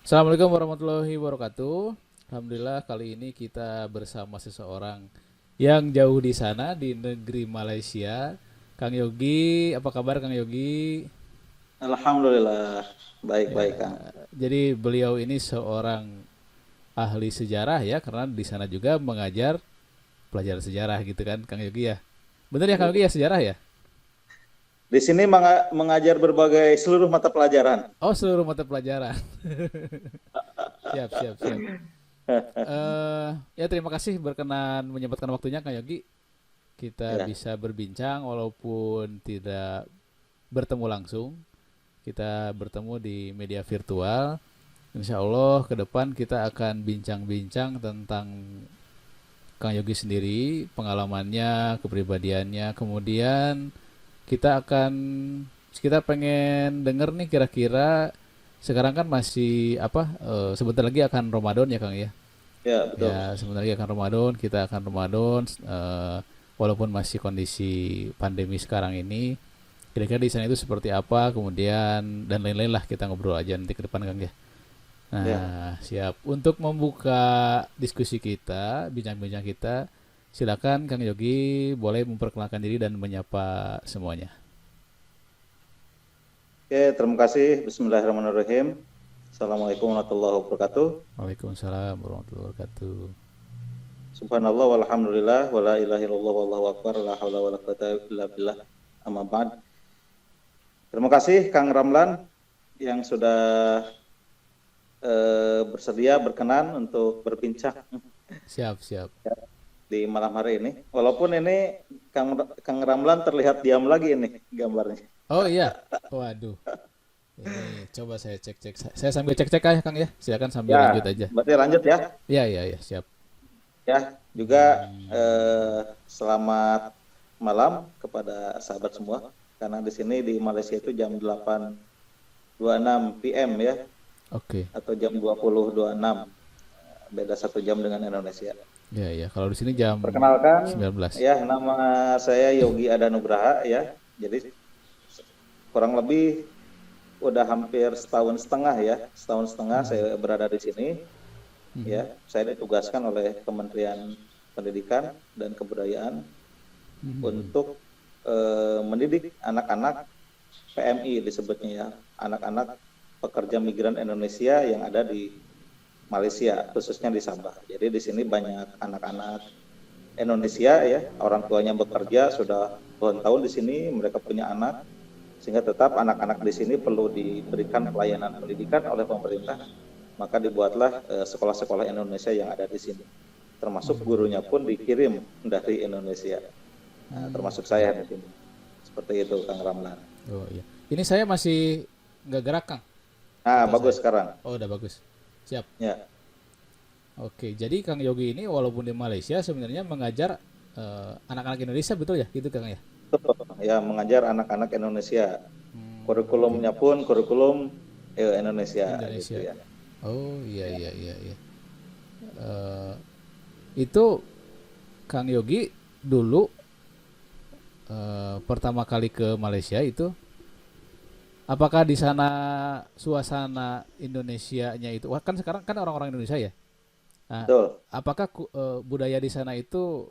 Assalamualaikum warahmatullahi wabarakatuh. Alhamdulillah kali ini kita bersama seseorang yang jauh di sana di negeri Malaysia. Kang Yogi, apa kabar Kang Yogi? Alhamdulillah, Ya, baik-baik Kang. jadi beliau ini seorang ahli sejarah ya, karena di sana juga mengajar pelajaran sejarah gitu kan, Kang Yogi ya. Bener ya Kang Yogi ya sejarah ya? Di sini mengajar berbagai seluruh mata pelajaran. Oh seluruh mata pelajaran. Siap, siap, siap. Ya terima kasih berkenan menyempatkan waktunya Kang Yogi. Kita Ya, bisa berbincang walaupun tidak bertemu langsung. Kita bertemu di media virtual. Insya Allah ke depan kita akan bincang-bincang tentang Kang Yogi sendiri, pengalamannya, kepribadiannya. Kemudian kita pengen denger nih kira-kira sekarang kan masih apa? Sebentar lagi akan Ramadan ya Kang ya. ya betul. Ya sebentar lagi akan Ramadan, kita akan Ramadan. Walaupun masih kondisi pandemi sekarang ini, kira-kira di sana itu seperti apa, kemudian dan lain-lain lah kita ngobrol aja nanti ke depan Kang ya. Ya, Nah, siap. Untuk membuka diskusi kita, bincang-bincang kita, silakan Kang Yogi boleh memperkenalkan diri dan menyapa semuanya. oke, terima kasih. Bismillahirrahmanirrahim. Assalamualaikum warahmatullahi wabarakatuh. Waalaikumsalam warahmatullahi wabarakatuh. Subhanallah walhamdulillah wala ilaha illallah wallahu akbar la haula wala quwata illa billah. Amma ba'd. Terima kasih Kang Ramlan yang sudah bersedia berkenan untuk berbincang Siap, siap. di malam hari ini. Walaupun ini Kang Ramlan terlihat diam lagi ini gambarnya. Oh iya. Waduh. Ini coba saya cek-cek. Saya sambil cek-cek aja Kang ya. Silakan sambil lanjut Ya, aja. berarti lanjut ya. Iya, iya, iya, siap. Ya, juga selamat malam kepada sahabat semua. Karena di sini di Malaysia itu jam 8.26 PM ya, Oke. atau jam 20.26. Beda 1 jam dengan Indonesia. Iya, iya. Kalau di sini jam Perkenalkan, 19. ya nama saya Yogi Adanugraha ya. Jadi kurang lebih udah hampir setahun setengah ya, setahun setengah saya berada di sini. Mhm. Ya, saya ditugaskan oleh Kementerian Pendidikan dan Kebudayaan Mhm. untuk mendidik anak-anak PMI disebutnya ya, anak-anak pekerja migran Indonesia yang ada di Malaysia, khususnya di Sabah. Jadi di sini banyak anak-anak Indonesia ya, orang tuanya bekerja sudah puluhan tahun di sini, mereka punya anak, sehingga tetap anak-anak di sini perlu diberikan pelayanan pendidikan oleh pemerintah. Maka dibuatlah sekolah-sekolah Indonesia yang ada di sini. Termasuk gurunya pun dikirim dari Indonesia. Nah, termasuk Oke. saya di sini. Seperti itu, Kang Ramlan. Oh iya. Ini saya masih nggak gerak Kang. Nah, Atau bagus saya? sekarang. Oh udah bagus. Siap. Ya, Oke. Jadi Kang Yogi ini walaupun di Malaysia sebenarnya mengajar anak-anak Indonesia betul ya? Gitu Kang ya? betul. Ya, mengajar anak-anak Indonesia. Oke. Kurikulumnya pun kurikulum Indonesia gitu Indonesia. ya. Oh iya iya iya iya. Eh, itu Kang Yogi dulu pertama kali ke Malaysia itu apakah di sana suasana Indonesianya itu wah kan sekarang kan orang-orang Indonesia ya. Nah, Betul. apakah budaya di sana itu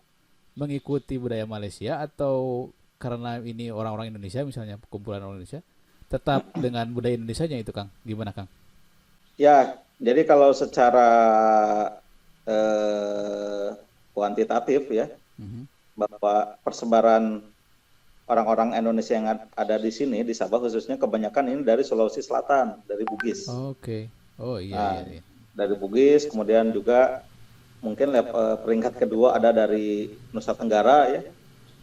mengikuti budaya Malaysia atau karena ini orang-orang Indonesia misalnya kumpulan orang Indonesia tetap dengan budaya Indonesianya itu Kang? Gimana Kang? Ya, jadi kalau secara eh, kuantitatif ya, Mhm. bahwa persebaran orang-orang Indonesia yang ada di sini di Sabah khususnya kebanyakan ini dari Sulawesi Selatan, dari Bugis. Oke. Oh iya iya Nah, iya. dari Bugis, kemudian juga mungkin peringkat kedua ada dari Nusa Tenggara ya,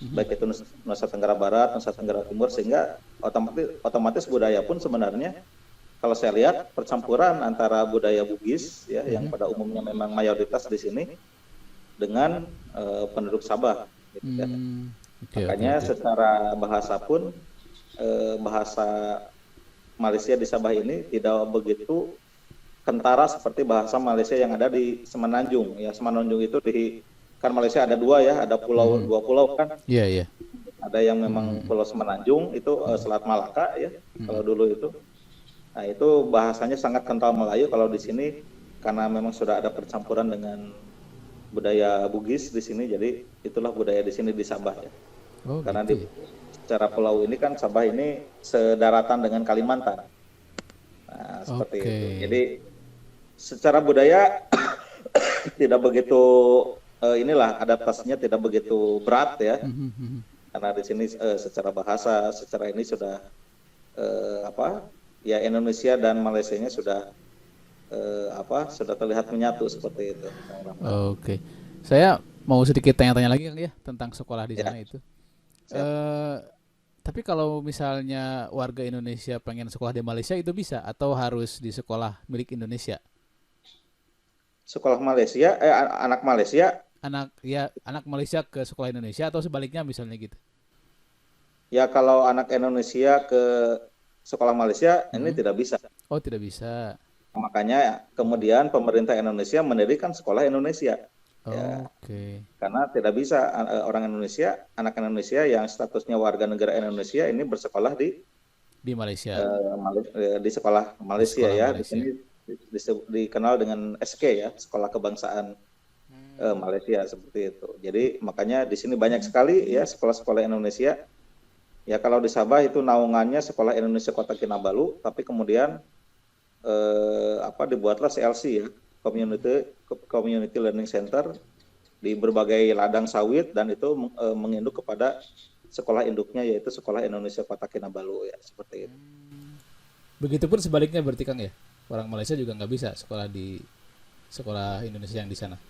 baik itu Nusa Tenggara Barat, Nusa Tenggara Timur, sehingga otomatis budaya pun sebenarnya kalau saya lihat percampuran antara budaya Bugis ya yang pada umumnya memang mayoritas di sini dengan penduduk Sabah gitu ya. Hmm, oke oke Makanya oke. secara bahasa pun bahasa Malaysia di Sabah ini tidak begitu kentara seperti bahasa Malaysia yang ada di Semenanjung ya. Semenanjung itu kan Malaysia ada dua ya, ada dua pulau kan, Iya iya. ada yang memang Pulau Semenanjung itu Selat Malaka ya kalau dulu itu, Nah, itu bahasanya sangat kental Melayu. Kalau di sini karena memang sudah ada percampuran dengan budaya Bugis di sini, jadi itulah budaya di sini di Sabah ya. Oh Karena gitu di ya. secara pulau ini kan Sabah ini sedaratan dengan Kalimantan. Nah, seperti Oke. itu. Jadi secara budaya tidak begitu inilah adaptasinya tidak begitu berat ya. Mhm. Karena di sini secara bahasa, secara ini sudah apa? Ya Indonesia dan Malaysianya sudah sudah terlihat menyatu seperti itu. Oke. Saya mau sedikit tanya-tanya lagi Kang ya tentang sekolah di Ya, sana itu. siap. Eh tapi kalau misalnya warga Indonesia pengen sekolah di Malaysia itu bisa atau harus di sekolah milik Indonesia? Sekolah Malaysia, anak Malaysia, Anak Malaysia ke sekolah Indonesia atau sebaliknya misalnya gitu. ya kalau anak Indonesia ke sekolah Malaysia ini Mhm. tidak bisa. Oh, tidak bisa. Makanya Mhm. kemudian pemerintah Indonesia mendirikan sekolah Indonesia. Ya, Oke. karena tidak bisa orang Indonesia, anak Indonesia yang statusnya warga negara Indonesia ini bersekolah Di Malaysia, di sekolah di Malaysia sekolah ya. Di Malaysia. sini dikenal dengan SK ya, Sekolah Kebangsaan Malaysia seperti itu. Jadi makanya di sini banyak sekali ya sekolah-sekolah Indonesia. Ya kalau di Sabah itu naungannya Sekolah Indonesia Kota Kinabalu, tapi kemudian dibuatlah CLC ya, Community Learning Center di berbagai ladang sawit dan itu menginduk kepada sekolah induknya yaitu Sekolah Indonesia Kota Kinabalu ya seperti itu. Begitupun sebaliknya berarti Kang ya. Orang Malaysia juga nggak bisa sekolah di sekolah Indonesia yang di sana.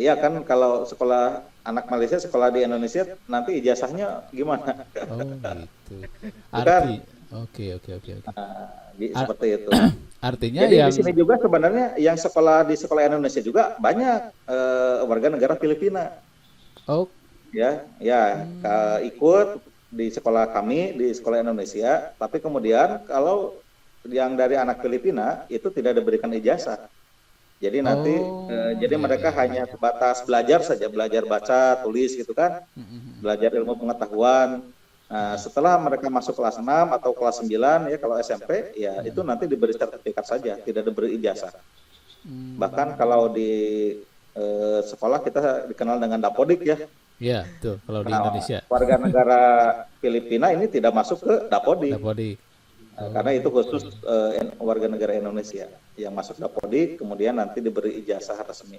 Iya kan kalau sekolah anak Malaysia sekolah di Indonesia nanti ijazahnya gimana? Oh, gitu. Bukan Oke, oke, oke, oke. Ar- seperti itu. artinya Jadi di yang sini juga sebenarnya yang sekolah di sekolah Indonesia juga banyak warga negara Filipina oh, ya ikut di sekolah kami di sekolah Indonesia, tapi kemudian kalau yang dari anak Filipina itu tidak diberikan ijazah. Jadi nanti jadi ya, mereka ya, ya. hanya sebatas belajar saja, belajar baca, tulis gitu kan, belajar ilmu pengetahuan. Nah, setelah mereka masuk kelas 6 atau kelas 9 ya kalau SMP ya itu nanti diberi sertifikat saja, tidak diberi ijazah. Bahkan kalau di sekolah kita dikenal dengan Dapodik ya. Ya, tuh kalau di Nah, Indonesia. warga negara Filipina ini tidak masuk ke Dapodik. Dapodik. Karena itu Oh, khusus warga negara Indonesia yang masuk Dapodik, kemudian nanti diberi ijazah resmi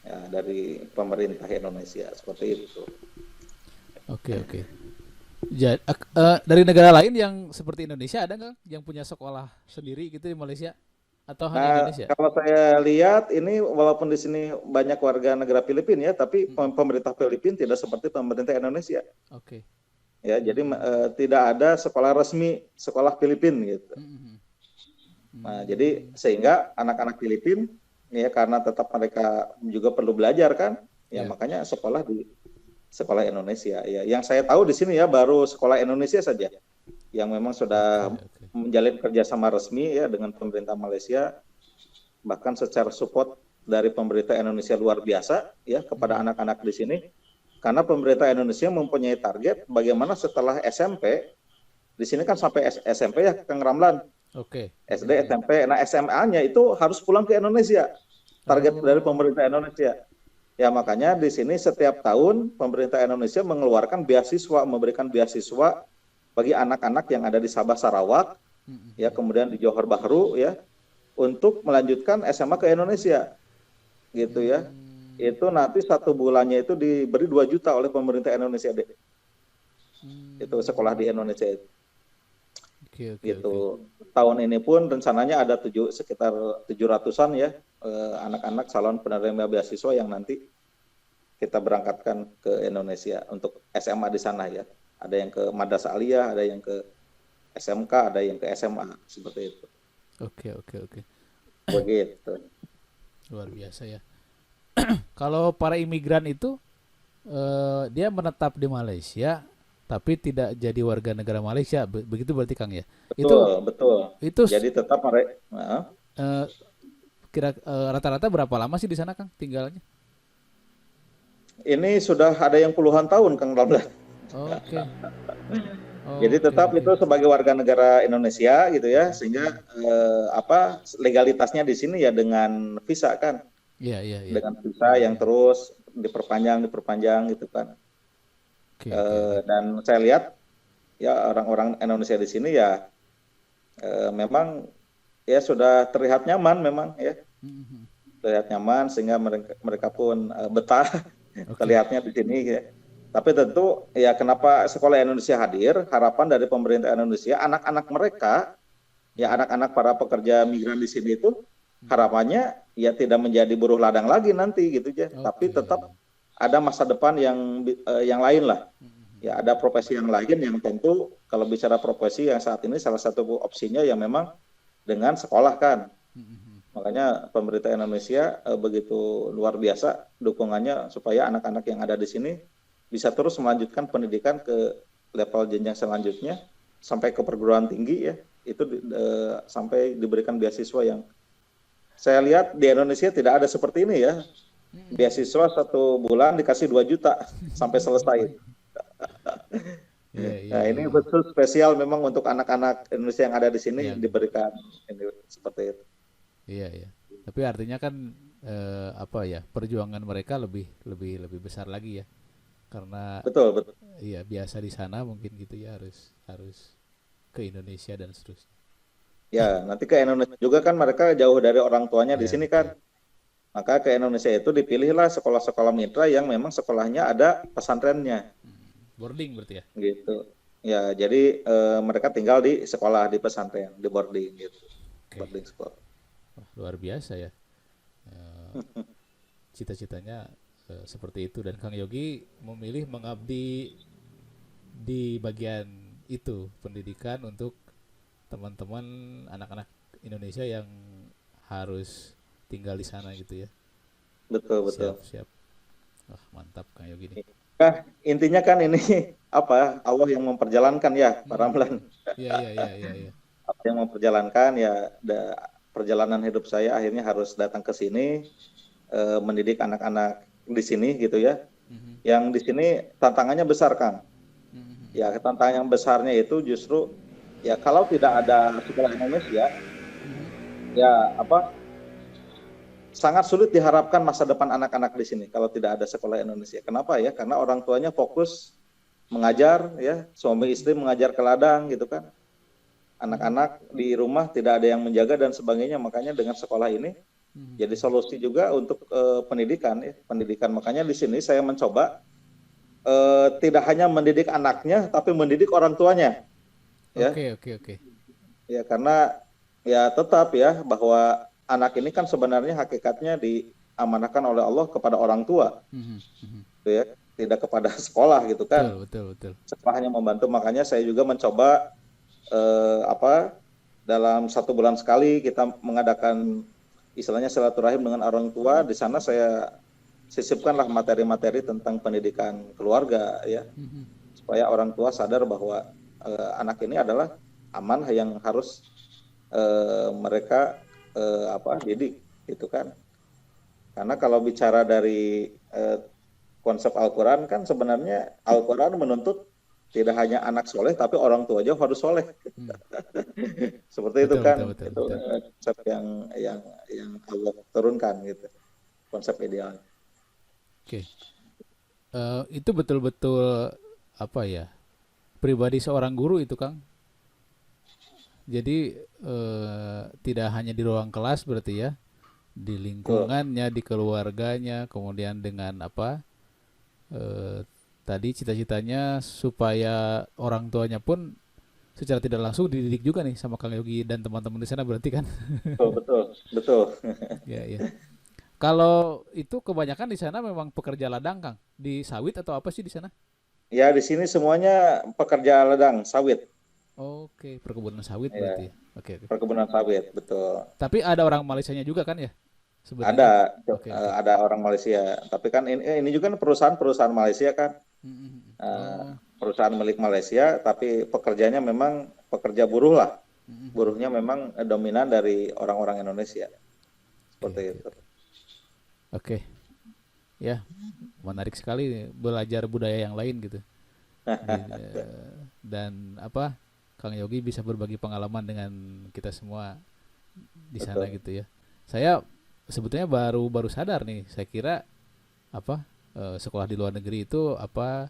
ya, dari pemerintah Indonesia seperti itu. oke, oke. Dari negara lain yang seperti Indonesia ada nggak yang punya sekolah sendiri gitu di Malaysia atau hanya Nah, Indonesia? kalau saya lihat ini walaupun di sini banyak warga negara Filipina ya, tapi pemerintah Filipina tidak seperti pemerintah Indonesia. Oke. Ya, jadi tidak ada sekolah resmi sekolah Filipina gitu. Nah, jadi sehingga anak-anak Filipina ya karena tetap mereka juga perlu belajar kan, ya Ya. makanya sekolah di sekolah Indonesia. Ya, yang saya tahu di sini ya baru sekolah Indonesia saja yang memang sudah Oke, oke. menjalin kerjasama resmi ya dengan pemerintah Malaysia, bahkan secara support dari pemerintah Indonesia luar biasa ya kepada anak-anak di sini. Karena pemerintah Indonesia mempunyai target bagaimana setelah SMP, di sini kan sampai SMP ya Kang Ramlan, Oke. SD, SMP, nah SMA-nya itu harus pulang ke Indonesia. Target dari Oh. pemerintah Indonesia. Ya makanya di sini setiap tahun pemerintah Indonesia mengeluarkan beasiswa, memberikan beasiswa bagi anak-anak yang ada di Sabah Sarawak, ya kemudian di Johor Bahru ya, untuk melanjutkan SMA ke Indonesia, gitu ya. Itu nanti 1 bulannya itu diberi 2 juta oleh pemerintah Indonesia deh. Itu sekolah di Indonesia itu. Oke, oke, oke. Gitu. Tahun ini pun rencananya ada sekitar 700-an ya anak-anak calon penerima beasiswa yang nanti kita berangkatkan ke Indonesia untuk SMA di sana ya. Ada yang ke Madrasah Aliyah, ada yang ke SMK, ada yang ke SMA seperti itu. Oke, oke, oke. Begitu. Luar biasa ya. Kalau para imigran itu dia menetap di Malaysia tapi tidak jadi warga negara Malaysia. Begitu berarti Kang ya. Itu Betul, betul. itu Jadi tetap mereka eh, rata-rata berapa lama sih di sana Kang tinggalnya? ini sudah ada yang puluhan tahun Kang Ramlan. Oke. Jadi Oke, tetap oke. itu sebagai warga negara Indonesia gitu ya, sehingga apa legalitasnya di sini ya dengan visa kan, Iya, iya, iya. dengan visa yang terus diperpanjang gitu kan. Oke, oke, oke. Dan saya lihat ya orang-orang Indonesia di sini ya memang ya sudah terlihat nyaman memang ya, Mhm. terlihat nyaman sehingga mereka mereka pun betah Oke. terlihatnya di sini ya. Tapi tentu ya kenapa sekolah Indonesia hadir, harapan dari pemerintah Indonesia anak-anak mereka ya anak-anak para pekerja migran di sini itu harapannya ya tidak menjadi buruh ladang lagi nanti gitu ya, tapi Oke. tetap ada masa depan yang lain lah. Ya ada profesi yang lain yang tentu kalau bicara profesi yang saat ini salah satu opsinya yang memang dengan sekolah kan. Mhm. Makanya pemerintah Indonesia begitu luar biasa dukungannya supaya anak-anak yang ada di sini bisa terus melanjutkan pendidikan ke level jenjang selanjutnya sampai ke perguruan tinggi ya. Itu sampai diberikan beasiswa yang saya lihat di Indonesia tidak ada seperti ini ya. Beasiswa 1 bulan dikasih 2 juta sampai selesai. Iya, iya, Nah, iya, ini iya. khusus spesial memang untuk anak-anak Indonesia yang ada di sini Yang diberikan ini seperti itu. iya, iya. Tapi artinya kan apa ya? Perjuangan mereka lebih lebih lebih besar lagi ya. Karena Betul, betul. iya biasa di sana mungkin gitu ya harus harus ke Indonesia dan seterusnya. Ya, nanti ke Indonesia juga kan mereka jauh dari orang tuanya di Iya, sini betul. kan. Maka ke Indonesia itu dipilihlah sekolah-sekolah mitra yang memang sekolahnya ada pesantrennya Boarding berarti ya. gitu. Ya, jadi mereka tinggal di sekolah di pesantren, di boarding gitu. Oke. Boarding school. Wah, luar biasa ya. Cita-citanya seperti itu dan Kang Yogi memilih mengabdi di bagian itu pendidikan untuk teman-teman anak-anak Indonesia yang harus tinggal di sana gitu ya. Betul, Siap, betul. siap. Wah, mantap Kang Yogi nih. Nah, intinya kan ini apa? Allah yang memperjalankan ya, Pak Mm-mm. Ramlan. Iya, iya, iya, iya, iya. Allah yang memperjalankan ya perjalanan hidup saya akhirnya harus datang ke sini mendidik anak-anak di sini gitu ya. Mhm. Yang di sini tantangannya besar, Kang. Mhm. Ya, tantangan yang besarnya itu justru ya kalau tidak ada sekolah Indonesia, ya apa sangat sulit diharapkan masa depan anak-anak di sini kalau tidak ada sekolah Indonesia. Kenapa ya? Karena orang tuanya fokus mengajar ya, suami istri mengajar ke ladang gitu kan. Anak-anak di rumah tidak ada yang menjaga dan sebagainya. Makanya dengan sekolah ini jadi solusi juga untuk pendidikan ya, pendidikan. Makanya di sini saya mencoba tidak hanya mendidik anaknya tapi mendidik orang tuanya ya. Oke, oke, oke. Ya karena ya tetap ya bahwa anak ini kan sebenarnya hakikatnya diamanahkan oleh Allah kepada orang tua, Mhm. Mhm. gitu ya, tidak kepada sekolah gitu kan. Betul, betul, betul. Sekolah hanya membantu, makanya saya juga mencoba apa dalam 1 bulan sekali kita mengadakan istilahnya silaturahim dengan orang tua. Di sana saya sisipkanlah materi-materi tentang pendidikan keluarga ya, Mhm. supaya orang tua sadar bahwa anak ini adalah amanah yang harus mereka apa didik gitu kan. Karena kalau bicara dari konsep Al-Quran kan sebenarnya Al-Quran menuntut tidak hanya anak soleh tapi orang tua juga harus soleh. Hmm. Seperti itu Betul, betul, kan. betul, Itu betul. konsep yang Allah turunkan gitu. Konsep ideal. Oke. Itu betul-betul apa ya? Pribadi seorang guru itu, Kang. Jadi tidak hanya di ruang kelas berarti ya, di Betul. lingkungannya, di keluarganya, kemudian dengan apa? eh, Tadi cita-citanya supaya orang tuanya pun secara tidak langsung dididik juga nih sama Kang Yogi dan teman-teman di sana berarti kan? Betul, betul, betul. Ya, ya. Kalau itu kebanyakan di sana memang pekerja ladang, Kang. Di sawit atau apa sih di sana? Ya di sini semuanya pekerja ledang sawit. Oke, perkebunan sawit Ya, berarti ya. Oke, oke. perkebunan sawit, betul. Tapi ada orang Malaysianya juga kan ya sebenarnya? Ada Oke, oke. ada orang Malaysia, tapi kan ini juga kan perusahaan-perusahaan Malaysia kan. Mm-mm. Eh, Oh. Perusahaan milik Malaysia, tapi pekerjanya memang pekerja buruh lah. Mm-mm. Buruhnya memang dominan dari orang-orang Indonesia. Oke, Seperti oke, itu. oke. Oke, ya, menarik sekali belajar budaya yang lain gitu. Dan apa, Kang Yogi bisa berbagi pengalaman dengan kita semua di sana Betul. gitu ya. Saya sebetulnya baru baru sadar nih. Saya kira apa, sekolah di luar negeri itu apa,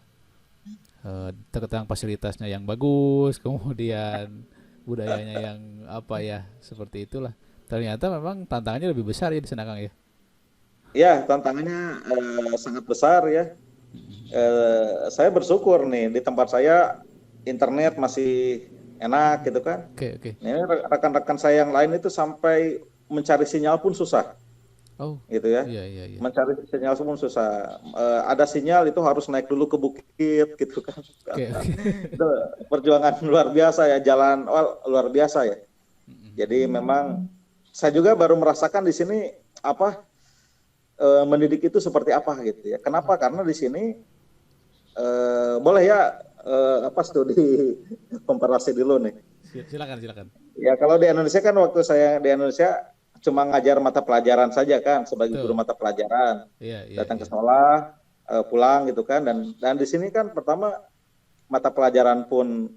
tentang fasilitasnya yang bagus, kemudian budayanya yang apa ya, seperti itulah. Ternyata memang tantangannya lebih besar ya di sana Kang ya. Ya, tantangannya sangat besar ya. Saya bersyukur nih di tempat saya internet masih enak gitu kan. Oke oke. Ini rekan-rekan saya yang lain itu sampai mencari sinyal pun susah Oh gitu ya. iya iya iya. Mencari sinyal pun susah. Ada sinyal itu harus naik dulu ke bukit gitu kan. Oke oke. Itu perjuangan luar biasa ya, jalan luar biasa ya. Jadi memang saya juga baru merasakan di sini apa mendidik itu seperti apa gitu ya. Kenapa? Karena di sini boleh ya apa studi komparasi dulu nih. Silakan silakan. Ya kalau di Indonesia kan waktu saya di Indonesia cuma ngajar mata pelajaran saja kan sebagai guru Betul. mata pelajaran. Iya iya Datang ke iya. sekolah, pulang gitu kan dan di sini kan pertama mata pelajaran pun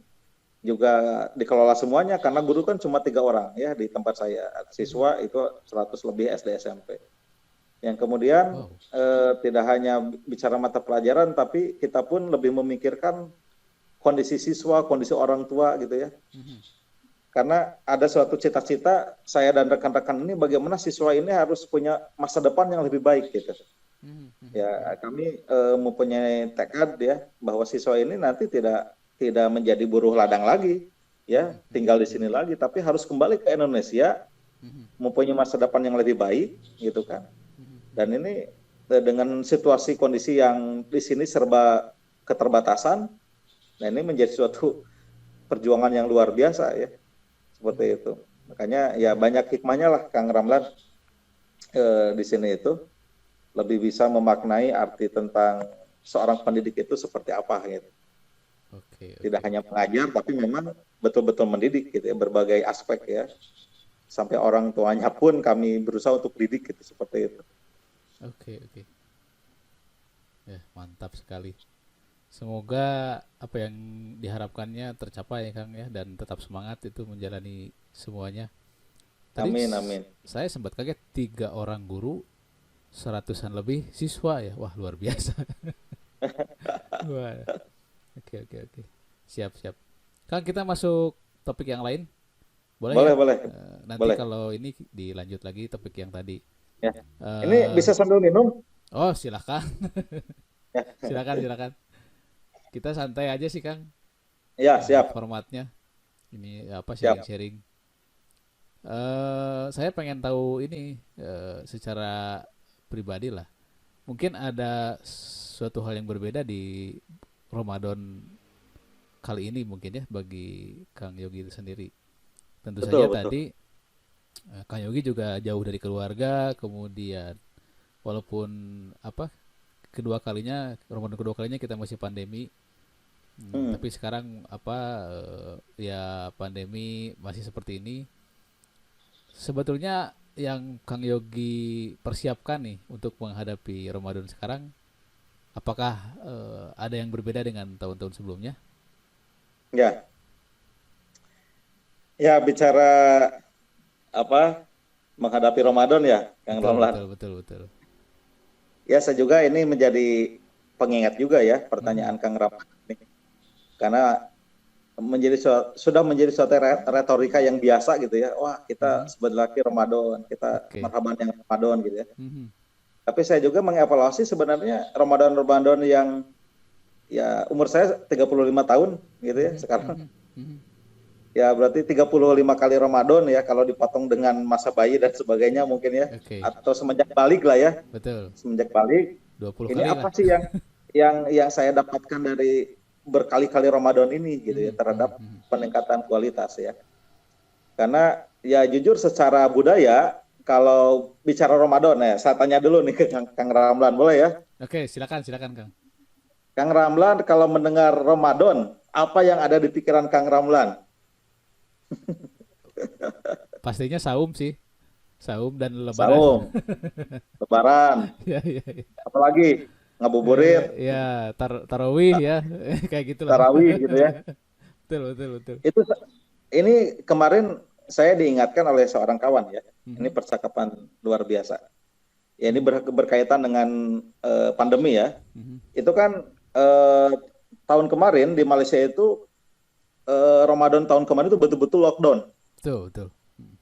juga dikelola semuanya karena guru kan cuma 3 orang ya di tempat saya. Siswa itu 100 lebih SD SMP. Yang kemudian Wow. tidak hanya bicara mata pelajaran, tapi kita pun lebih memikirkan kondisi siswa, kondisi orang tua gitu ya. Karena ada suatu cita-cita saya dan rekan-rekan ini bagaimana siswa ini harus punya masa depan yang lebih baik gitu. Ya kami mempunyai tekad ya bahwa siswa ini nanti tidak menjadi buruh ladang lagi, ya tinggal di sini lagi, tapi harus kembali ke Indonesia mempunyai masa depan yang lebih baik gitu kan. Dan ini dengan situasi kondisi yang di sini serba keterbatasan, nah ini menjadi suatu perjuangan yang luar biasa ya, seperti itu. Makanya ya banyak hikmahnya lah Kang Ramlan di sini itu lebih bisa memaknai arti tentang seorang pendidik itu seperti apa gitu. Oke Tidak oke. hanya mengajar, tapi memang betul-betul mendidik gitu ya, berbagai aspek ya. Sampai orang tuanya pun kami berusaha untuk didik gitu seperti itu. Oke oke. Ya, mantap sekali. Semoga apa yang diharapkannya tercapai ya Kang ya, dan tetap semangat itu menjalani semuanya. Tadi Amin amin. saya sempat kaget 3 orang guru, seratusan lebih siswa ya. Wah, luar biasa. Wah. Oke oke oke. Siap siap. Kang, kita masuk topik yang lain. Boleh ya? Boleh boleh Nanti boleh kalau ini dilanjut lagi topik yang tadi. ya. Ini Eh, bisa sambil minum? oh, silakan. Ya, Silakan silakan. Kita santai aja sih Kang. ya siap Formatnya ini apa, siap. sharing-sharing. Saya pengen tahu ini, secara pribadi lah. Mungkin ada suatu hal yang berbeda di Ramadan kali ini mungkin ya bagi Kang Yogi itu sendiri. Tentu saja Betul betul. tadi, Kang Yogi juga jauh dari keluarga, kemudian walaupun apa, Ramadan kedua kalinya kita masih pandemi. Hmm. Tapi sekarang apa, ya pandemi masih seperti ini. Sebetulnya yang Kang Yogi persiapkan nih untuk menghadapi Ramadan sekarang, apakah ada yang berbeda dengan tahun-tahun sebelumnya? Ya, ya bicara apa menghadapi Ramadan ya, Kang Betul betul Ramlan. betul betul. Ya, saya juga ini menjadi pengingat juga ya Mhm. pertanyaan Kang Ramlan ini. Karena sudah menjadi suatu retorika yang biasa gitu ya. Wah, kita Mhm. sebentar lagi Ramadan, kita Oke. marhaban yang Ramadan gitu ya. Mhm. Tapi saya juga mengevaluasi sebenarnya Ramadan-Ramadan yang ya umur saya 35 tahun gitu ya Mhm. sekarang. Mhm. Mhm. Ya berarti 35 kali Ramadan ya kalau dipotong dengan masa bayi dan sebagainya mungkin ya. Oke. Atau semenjak balik lah ya. Betul. Semenjak balik 20 ini kali lah. apa sih yang saya dapatkan dari berkali-kali Ramadan ini gitu ya Mhm. Mhm. terhadap Mhm. peningkatan kualitas ya. Karena ya jujur secara budaya kalau bicara Ramadan ya saya tanya dulu nih ke Kang Ramlan boleh ya? Oke, silakan silakan Kang. Kang Ramlan kalau mendengar Ramadan apa yang ada di pikiran Kang Ramlan? Pastinya saum sih. Saum dan lebaran. Saum, Lebaran, Ya ya ya. apalagi? ngabuburit, Ya, tarawih ya, kayak gitulah. tarawih gitu ya. Betul, betul, betul. Itu ini kemarin saya diingatkan oleh seorang kawan ya. Ini Mhm, percakapan luar biasa. Ya ini mhm, berkaitan dengan pandemi ya. mhm. Itu kan tahun kemarin di Malaysia itu Ramadan tahun kemarin itu betul-betul lockdown. Betul, betul. Mhm,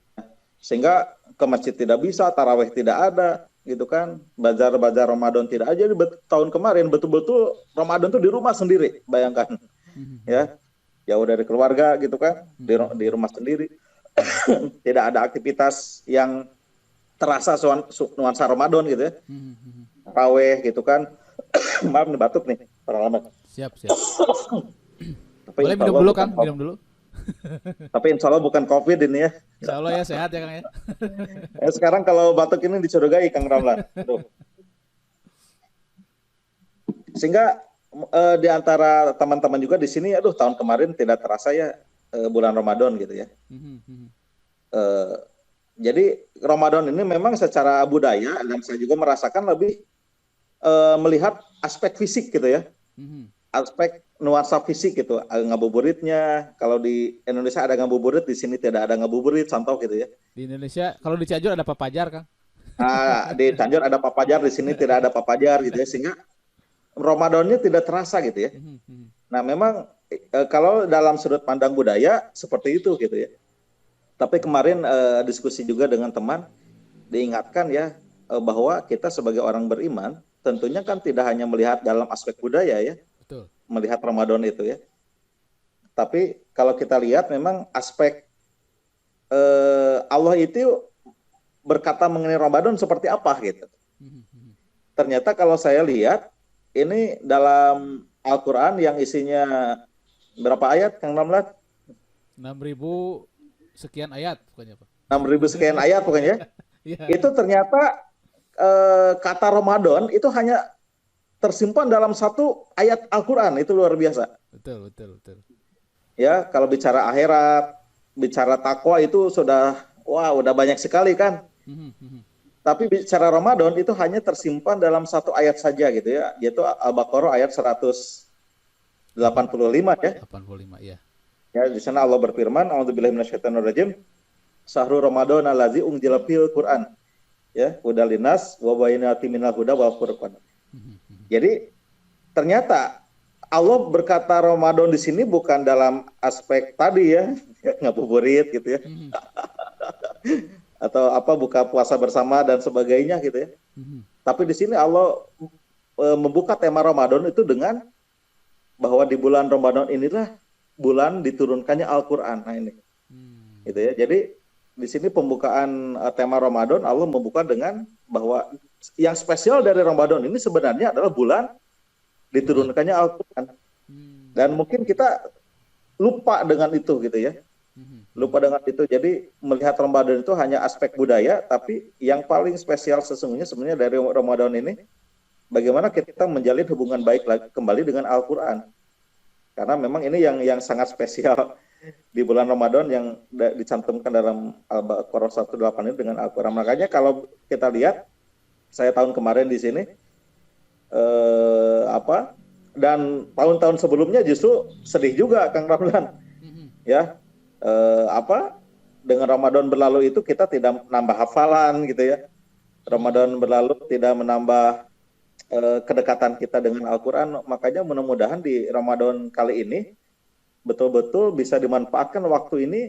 Sehingga ke masjid tidak bisa, taraweh tidak ada, gitu kan. Bazar-bazar Ramadan tidak ada. Jadi tahun kemarin betul-betul Ramadan tuh di rumah sendiri, bayangkan mhm, mhm, ya. Jauh dari keluarga gitu kan, mhm, di mhm. rumah sendiri. Ya. Tidak ada aktivitas yang terasa nuansa Ramadan gitu ya. Mhm, mhm. Taraweh gitu kan. Maaf nih batuk nih, pengalaman. Siap, siap. Tapi Boleh insya minum Allah dulu, bukan Kang, minum COVID. dulu. Tapi insya Allah bukan COVID ini ya. Insya Allah ya sehat ya, Kang ya. Sekarang kalau batuk ini dicurigai Kang Ramlan. Aduh. Sehingga di antara teman-teman juga di sini, aduh tahun kemarin tidak terasa ya bulan Ramadan gitu ya. Mhm, mhm, Eh, jadi Ramadan ini memang secara budaya dan saya juga merasakan lebih melihat aspek fisik gitu ya, mhm. aspek nuansa fisik gitu. Ngabuburitnya, kalau di Indonesia ada ngabuburit, di sini tidak ada ngabuburit, contoh gitu ya. Di Indonesia, kalau di Cianjur ada Papajar, Kang. Di Cianjur ada papajar, di sini tidak ada papajar gitu ya, sehingga Ramadannya tidak terasa gitu ya. Mhm, mhm. Nah memang kalau dalam sudut pandang budaya seperti itu gitu ya. Tapi kemarin diskusi juga dengan teman, diingatkan ya bahwa kita sebagai orang beriman tentunya kan tidak hanya melihat dalam aspek budaya ya, Betul. melihat Ramadan itu ya. Tapi kalau kita lihat memang aspek Allah itu berkata mengenai Ramadan seperti apa gitu. Mhm, mhm. Ternyata kalau saya lihat ini dalam Al-Qur'an yang isinya berapa ayat Kang Ramlan? 6.000 sekian ayat pokoknya, Pak. 6.000 sekian ayat pokoknya. Iya. Itu ternyata kata Ramadan itu hanya tersimpan dalam satu ayat Al-Quran. Itu luar biasa. Betul, betul, betul. Ya, kalau bicara akhirat, bicara takwa itu sudah, wah, udah banyak sekali kan. Mhm, mhm. Tapi bicara Ramadan itu hanya tersimpan dalam satu ayat saja gitu ya, yaitu Al-Baqarah ayat 185 ya. 85, ya. Ya, di sana Allah berfirman, "A'udzubillahi minasyaitonirrajim. Sahru Ramadan allazi unzila fil Qur'an." Ya, hudalinas wa bayyinatin minal huda wal furqan. Mhm, mhm. Jadi ternyata Allah berkata Ramadan di sini bukan dalam aspek tadi ya, ngabuburit gitu ya, Mhm, atau apa buka puasa bersama dan sebagainya gitu ya. mhm. Tapi di sini Allah membuka tema Ramadan itu dengan bahwa di bulan Ramadan inilah bulan diturunkannya Al-Qur'an. Nah ini Hmm. gitu ya. Jadi di sini pembukaan tema Ramadan Allah membuka dengan bahwa yang spesial dari Ramadan ini sebenarnya adalah bulan Quran. diturunkannya Al-Qur'an. Dan Hmm. mungkin kita lupa dengan itu gitu ya. Mhm, mhm. Lupa dengan itu. Jadi melihat Ramadan itu hanya aspek budaya, tapi yang paling spesial sesungguhnya sebenarnya dari Ramadan ini bagaimana kita menjalin hubungan baik lagi kembali dengan Al-Qur'an. Karena memang ini yang sangat spesial di bulan Ramadan yang dicantumkan dalam Al-Baqarah 185 ini dengan Al-Qur'an. Makanya kalau kita lihat saya tahun kemarin di sini apa dan tahun-tahun sebelumnya justru sedih juga Kang Ramlan Mhm. ya apa dengan Ramadan berlalu itu kita tidak menambah hafalan gitu ya. Ramadan Hmm. berlalu tidak menambah kedekatan kita dengan Al-Qur'an. Makanya mudah-mudahan di Ramadan kali ini betul-betul bisa dimanfaatkan waktu ini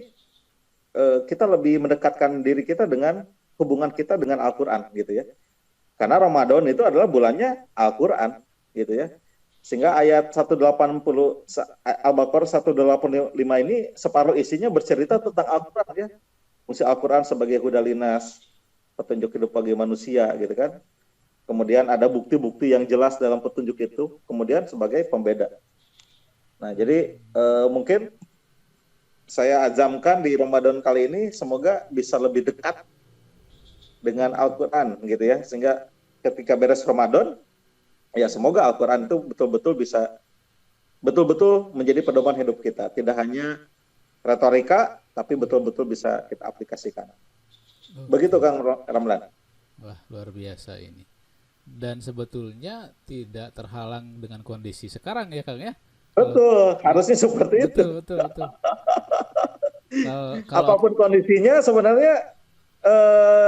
kita lebih mendekatkan diri kita dengan hubungan kita dengan Al-Qur'an gitu ya. Karena Ramadan itu adalah bulannya Al-Qur'an gitu ya. Sehingga ayat 180 Al-Baqarah 185 ini separuh isinya bercerita tentang Al-Qur'an ya. Fungsi Al-Qur'an sebagai hudalinas, petunjuk hidup bagi manusia gitu kan. Kemudian ada bukti-bukti yang jelas dalam petunjuk itu, kemudian sebagai pembeda. Nah, jadi Hmm. mungkin saya azamkan di Ramadan kali ini semoga bisa lebih dekat dengan Al-Qur'an gitu ya. Sehingga ketika beres Ramadan, ya semoga Al-Qur'an itu betul-betul bisa betul-betul menjadi pedoman hidup kita, tidak hanya retorika tapi betul-betul bisa kita aplikasikan. Begitu Oke. Kang Ramlan. Wah, luar biasa ini. dan sebetulnya tidak terhalang dengan kondisi sekarang ya Kang ya. Kalau Betul, harusnya seperti itu. betul betul betul. Kalau Apapun kondisinya sebenarnya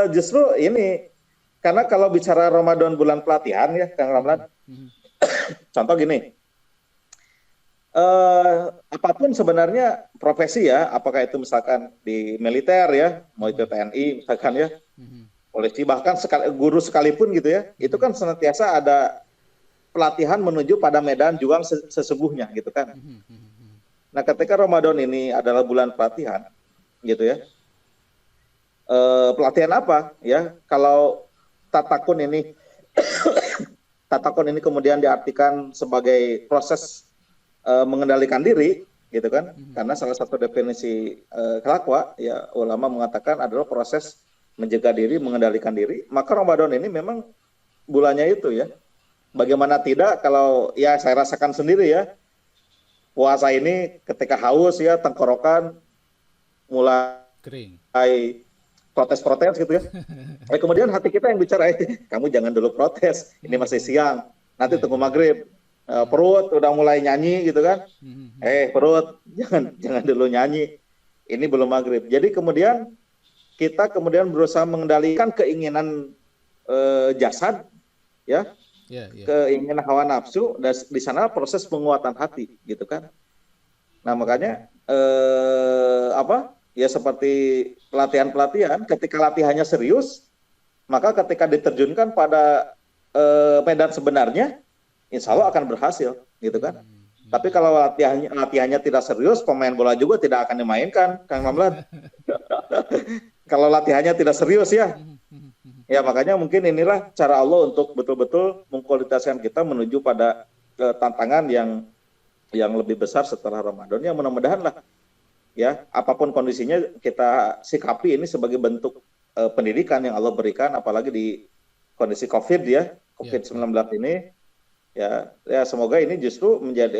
justru ini, karena kalau bicara Ramadan bulan pelatihan ya, Kang Ramlan, Mhm, mhm. contoh gini, apapun sebenarnya profesi ya, apakah itu misalkan di militer ya, mau itu TNI misalkan ya, Mhm, polisi bahkan guru sekalipun gitu ya, itu mhm, kan senantiasa ada pelatihan menuju pada medan juang sesungguhnya gitu kan. mhm, mhm, mhm. Nah, ketika Ramadan ini adalah bulan pelatihan gitu ya, pelatihan apa ya? Kalau tatakun ini tatakun ini kemudian diartikan sebagai proses mengendalikan diri gitu kan, Mhm. karena salah satu definisi kelakwa ya ulama mengatakan adalah proses menjaga diri, mengendalikan diri. Maka Ramadan ini memang bulannya itu ya. Bagaimana tidak kalau ya saya rasakan sendiri ya, puasa ini ketika haus ya, tenggorokan mulai Kering. protes-protes gitu ya. Kemudian hati kita yang bicara, kamu jangan dulu protes, ini Mhm, masih mhm. siang, nanti Ya tunggu ya ya. maghrib. Mhm, Perut udah mulai nyanyi gitu kan, mhm, mhm. perut jangan jangan dulu nyanyi, ini belum maghrib. Jadi kemudian kita kemudian berusaha mengendalikan keinginan jasad, ya, Ya ya. keinginan hawa nafsu, dan di sana proses penguatan hati, gitu kan. Nah makanya apa? Ya seperti pelatihan-pelatihan, ketika latihannya serius, maka ketika diterjunkan pada medan sebenarnya, insya Allah akan berhasil, gitu kan. Mhm, Tapi mhm. kalau latihannya tidak serius, pemain bola juga tidak akan dimainkan, Kang Ramlan. Kalau latihannya tidak serius ya, Mhm, mhm, mhm. ya makanya mungkin inilah cara Allah untuk betul-betul mengkualitaskan kita menuju pada tantangan yang lebih besar setelah Ramadan. Ya mudah-mudahan lah ya apapun kondisinya kita sikapi ini sebagai bentuk pendidikan yang Allah berikan, apalagi di kondisi COVID ya, Ya ya. COVID-19 ini ya, ya semoga ini justru menjadi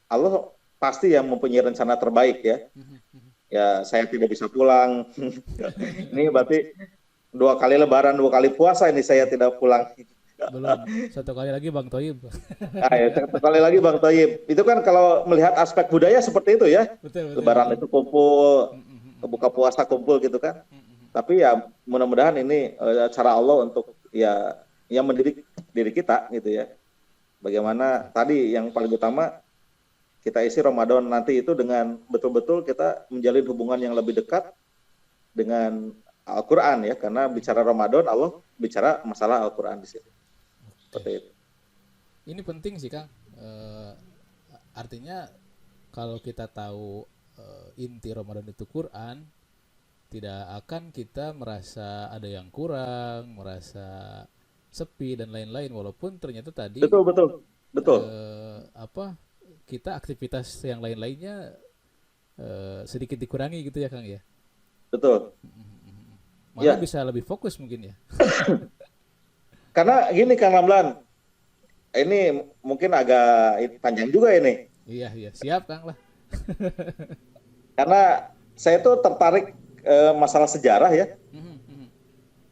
Allah pasti yang mempunyai rencana terbaik ya. Mhm, mhm. Ya saya tidak bisa pulang. Ini berarti 2 kali Lebaran, 2 kali puasa ini saya tidak pulang. Belum satu kali lagi Bang Toyib. Nah, ya, satu kali lagi Bang Toyib. Itu kan kalau melihat aspek budaya seperti itu ya. Betul betul Lebaran betul. itu kumpul, Mhm, mhm, buka mhm. puasa kumpul gitu kan. Mhm, mhm. Tapi ya mudah-mudahan ini cara Allah untuk ya yang mendidik diri kita gitu ya. Bagaimana Oke. tadi yang paling utama kita isi Ramadan nanti itu dengan betul-betul kita menjalin hubungan yang lebih dekat dengan Al-Quran ya, karena Mhm. bicara Ramadan Allah bicara masalah Al-Quran di sini. Oke. Seperti itu. Ini penting sih Kang. Artinya kalau kita tahu inti Ramadan itu Quran, tidak akan kita merasa ada yang kurang, merasa sepi dan lain-lain. Walaupun ternyata tadi Betul betul betul apa kita aktivitas yang lain-lainnya sedikit dikurangi gitu ya Kang ya. betul. Malah Ya, bisa lebih fokus mungkin ya. karena gini Kang Ramlan, ini mungkin agak panjang juga ini. Iya iya siap Kang lah. Karena saya tuh tertarik masalah sejarah ya, Mhm, mhm.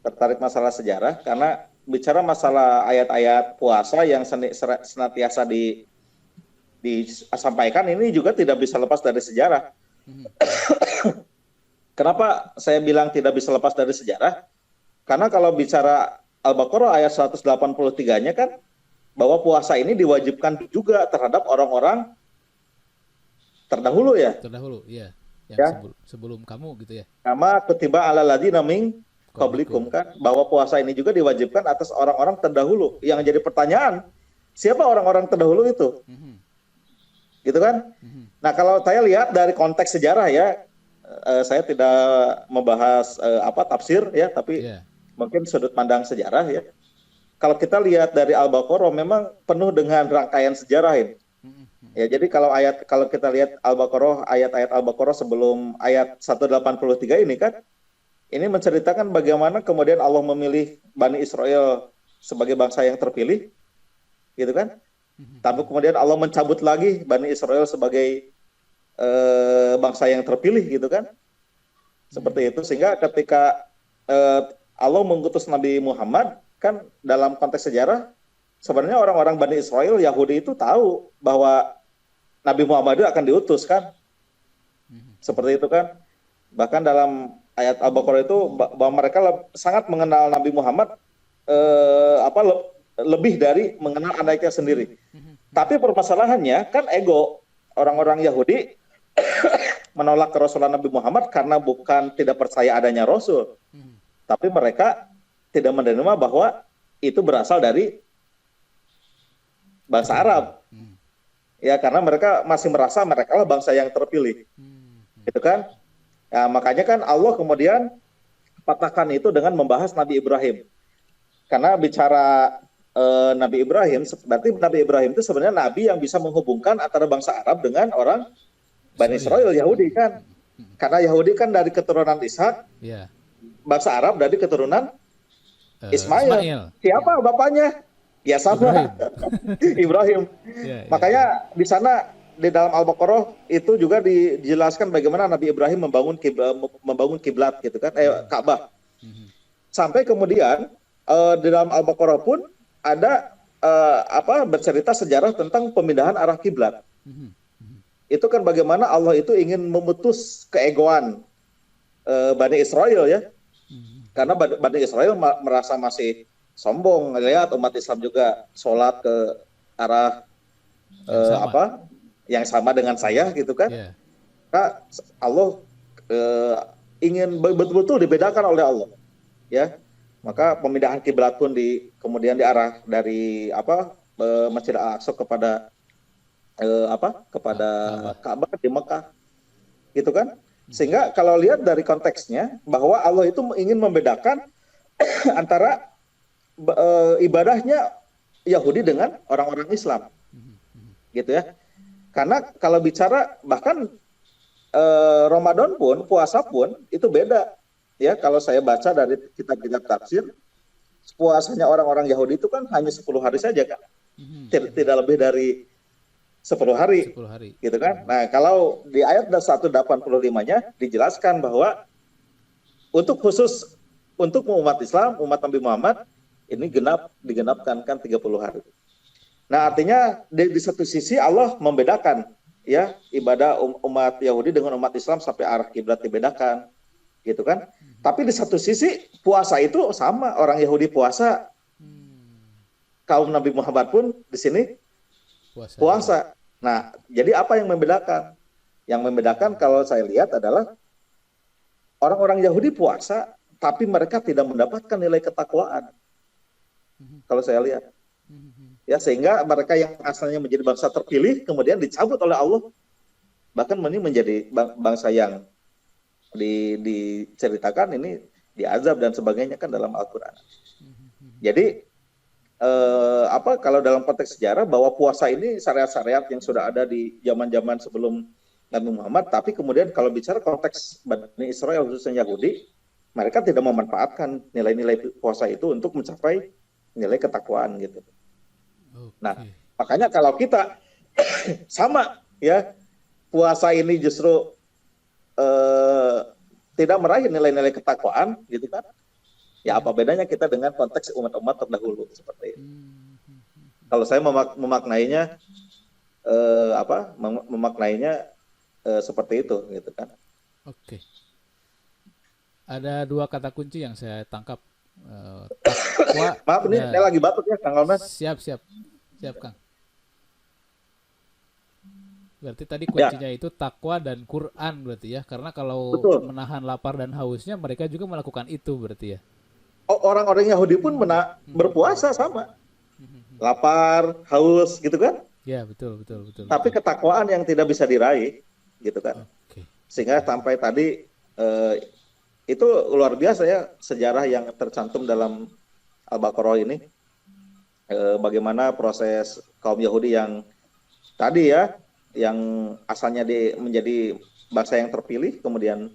tertarik masalah sejarah karena bicara masalah ayat-ayat puasa yang senantiasa disampaikan ini juga tidak bisa lepas dari sejarah. Mhm. Kenapa saya bilang tidak bisa lepas dari sejarah? Karena kalau bicara Al-Baqarah ayat 183-nya kan bahwa puasa ini diwajibkan juga terhadap orang-orang terdahulu ya. Terdahulu iya yang Ya, sebelum kamu gitu ya. nama kutiba ala ladzina min qablikum Qablikum. kan bahwa puasa ini juga diwajibkan atas orang-orang terdahulu. Yang jadi pertanyaan, siapa orang-orang terdahulu itu? Mhm, Gitu kan? mhm. Nah, kalau saya lihat dari konteks sejarah ya, saya tidak membahas apa tafsir ya, tapi Iya. mungkin sudut pandang sejarah ya. Kalau kita lihat dari Al-Baqarah memang penuh dengan rangkaian sejarah ini. Mhm, mhm. Ya, jadi kalau kita lihat Al-Baqarah, ayat-ayat Al-Baqarah sebelum ayat 183 ini kan, ini menceritakan bagaimana kemudian Allah memilih Bani Israel sebagai bangsa yang terpilih, gitu kan? Mhm, Tapi mhm. kemudian Allah mencabut lagi Bani Israel sebagai bangsa yang terpilih, gitu kan? Seperti Mhm. itu, sehingga ketika Allah mengutus Nabi Muhammad, kan dalam konteks sejarah sebenarnya orang-orang Bani Israel Yahudi itu tahu bahwa Nabi Muhammad itu akan diutus kan, seperti itu kan. Bahkan dalam ayat Al-Baqarah itu bahwa mereka sangat mengenal Nabi Muhammad lebih dari mengenal anaknya sendiri. Tapi permasalahannya kan ego orang-orang Yahudi menolak kerasulan Nabi Muhammad karena bukan tidak percaya adanya Rasul, tapi mereka tidak menerima bahwa itu berasal dari bangsa Arab. Ya, karena mereka masih merasa mereka lah bangsa yang terpilih. Gitu kan? Ya, makanya kan Allah kemudian patahkan itu dengan membahas Nabi Ibrahim. Karena bicara Nabi Ibrahim, berarti Nabi Ibrahim itu sebenarnya nabi yang bisa menghubungkan antara bangsa Arab dengan orang Bani Israel, Yahudi kan. Karena Yahudi kan dari keturunan Ishak, bangsa Arab dari keturunan Ismail. Siapa bapaknya? Ya sama, Ibrahim. Makanya di sana di dalam Al-Baqarah itu juga dijelaskan bagaimana Nabi Ibrahim membangun kiblat gitu kan, Ka'bah. Sampai kemudian di dalam Al-Baqarah pun ada bercerita sejarah tentang pemindahan arah kiblat. Itu kan bagaimana Allah itu ingin memutus keegoan Bani Israel ya. Karena Bani Israel merasa masih sombong, lihat umat Islam juga sholat ke arah yang sama dengan saya gitu kan. Maka Allah ingin betul-betul dibedakan oleh Allah ya. Maka pemindahan kiblat pun kemudian diarah dari Masjid Al-Aqsa kepada Ka'bah di Mekah gitu kan. Sehingga kalau lihat dari konteksnya bahwa Allah itu ingin membedakan antara ibadahnya Yahudi dengan orang-orang Islam, gitu ya. Karena kalau bicara bahkan Ramadan pun, puasa pun itu beda, ya. Kalau saya baca dari kitab-kitab tafsir, puasanya orang-orang Yahudi itu kan hanya 10 hari saja kan, tidak lebih dari 10 hari, gitu kan. Nah, kalau di ayat 185-nya dijelaskan bahwa khusus untuk umat Islam, umat Nabi Muhammad ini digenapkan kan 30 hari. Nah, artinya di satu sisi Allah membedakan ya ibadah umat Yahudi dengan umat Islam sampai arah kiblat dibedakan, gitu kan. Tapi di satu sisi puasa itu sama, orang Yahudi puasa, kaum Nabi Muhammad pun di sini puasa. Nah, jadi apa yang membedakan? Yang membedakan kalau saya lihat adalah orang-orang Yahudi puasa, tapi mereka tidak mendapatkan nilai ketakwaan. Kalau saya lihat, ya, sehingga mereka yang asalnya menjadi bangsa terpilih kemudian dicabut oleh Allah, bahkan ini menjadi bangsa yang diceritakan ini diazab dan sebagainya kan dalam Al-Quran. Jadi kalau dalam konteks sejarah bahwa puasa ini syariat-syariat yang sudah ada di zaman-zaman sebelum Nabi Muhammad, tapi kemudian kalau bicara konteks Bani Israel khususnya Yahudi, mereka tidak memanfaatkan nilai-nilai puasa itu untuk mencapai nilai ketakwaan gitu. Nah, makanya kalau kita sama ya, puasa ini justru tidak meraih nilai-nilai ketakwaan gitu kan. Ya apa bedanya kita dengan konteks umat-umat terdahulu seperti itu. Kalau saya memaknainya seperti itu gitu kan. Oke. Ada 2 kata kunci yang saya tangkap. Maaf nih, saya lagi batuk ya Kang Almas. Siap Kang. Berarti tadi kuncinya itu takwa dan Quran berarti ya. Karena kalau menahan lapar dan hausnya mereka juga melakukan itu berarti ya. Orang-orang Yahudi pun berpuasa sama. Lapar, haus gitu kan? Ya, betul. Tapi ketakwaan yang tidak bisa diraih gitu kan. Sehingga sampai tadi itu luar biasa ya sejarah yang tercantum dalam Al-Baqarah ini. Bagaimana proses kaum Yahudi yang tadi ya, yang asalnya menjadi bangsa yang terpilih, kemudian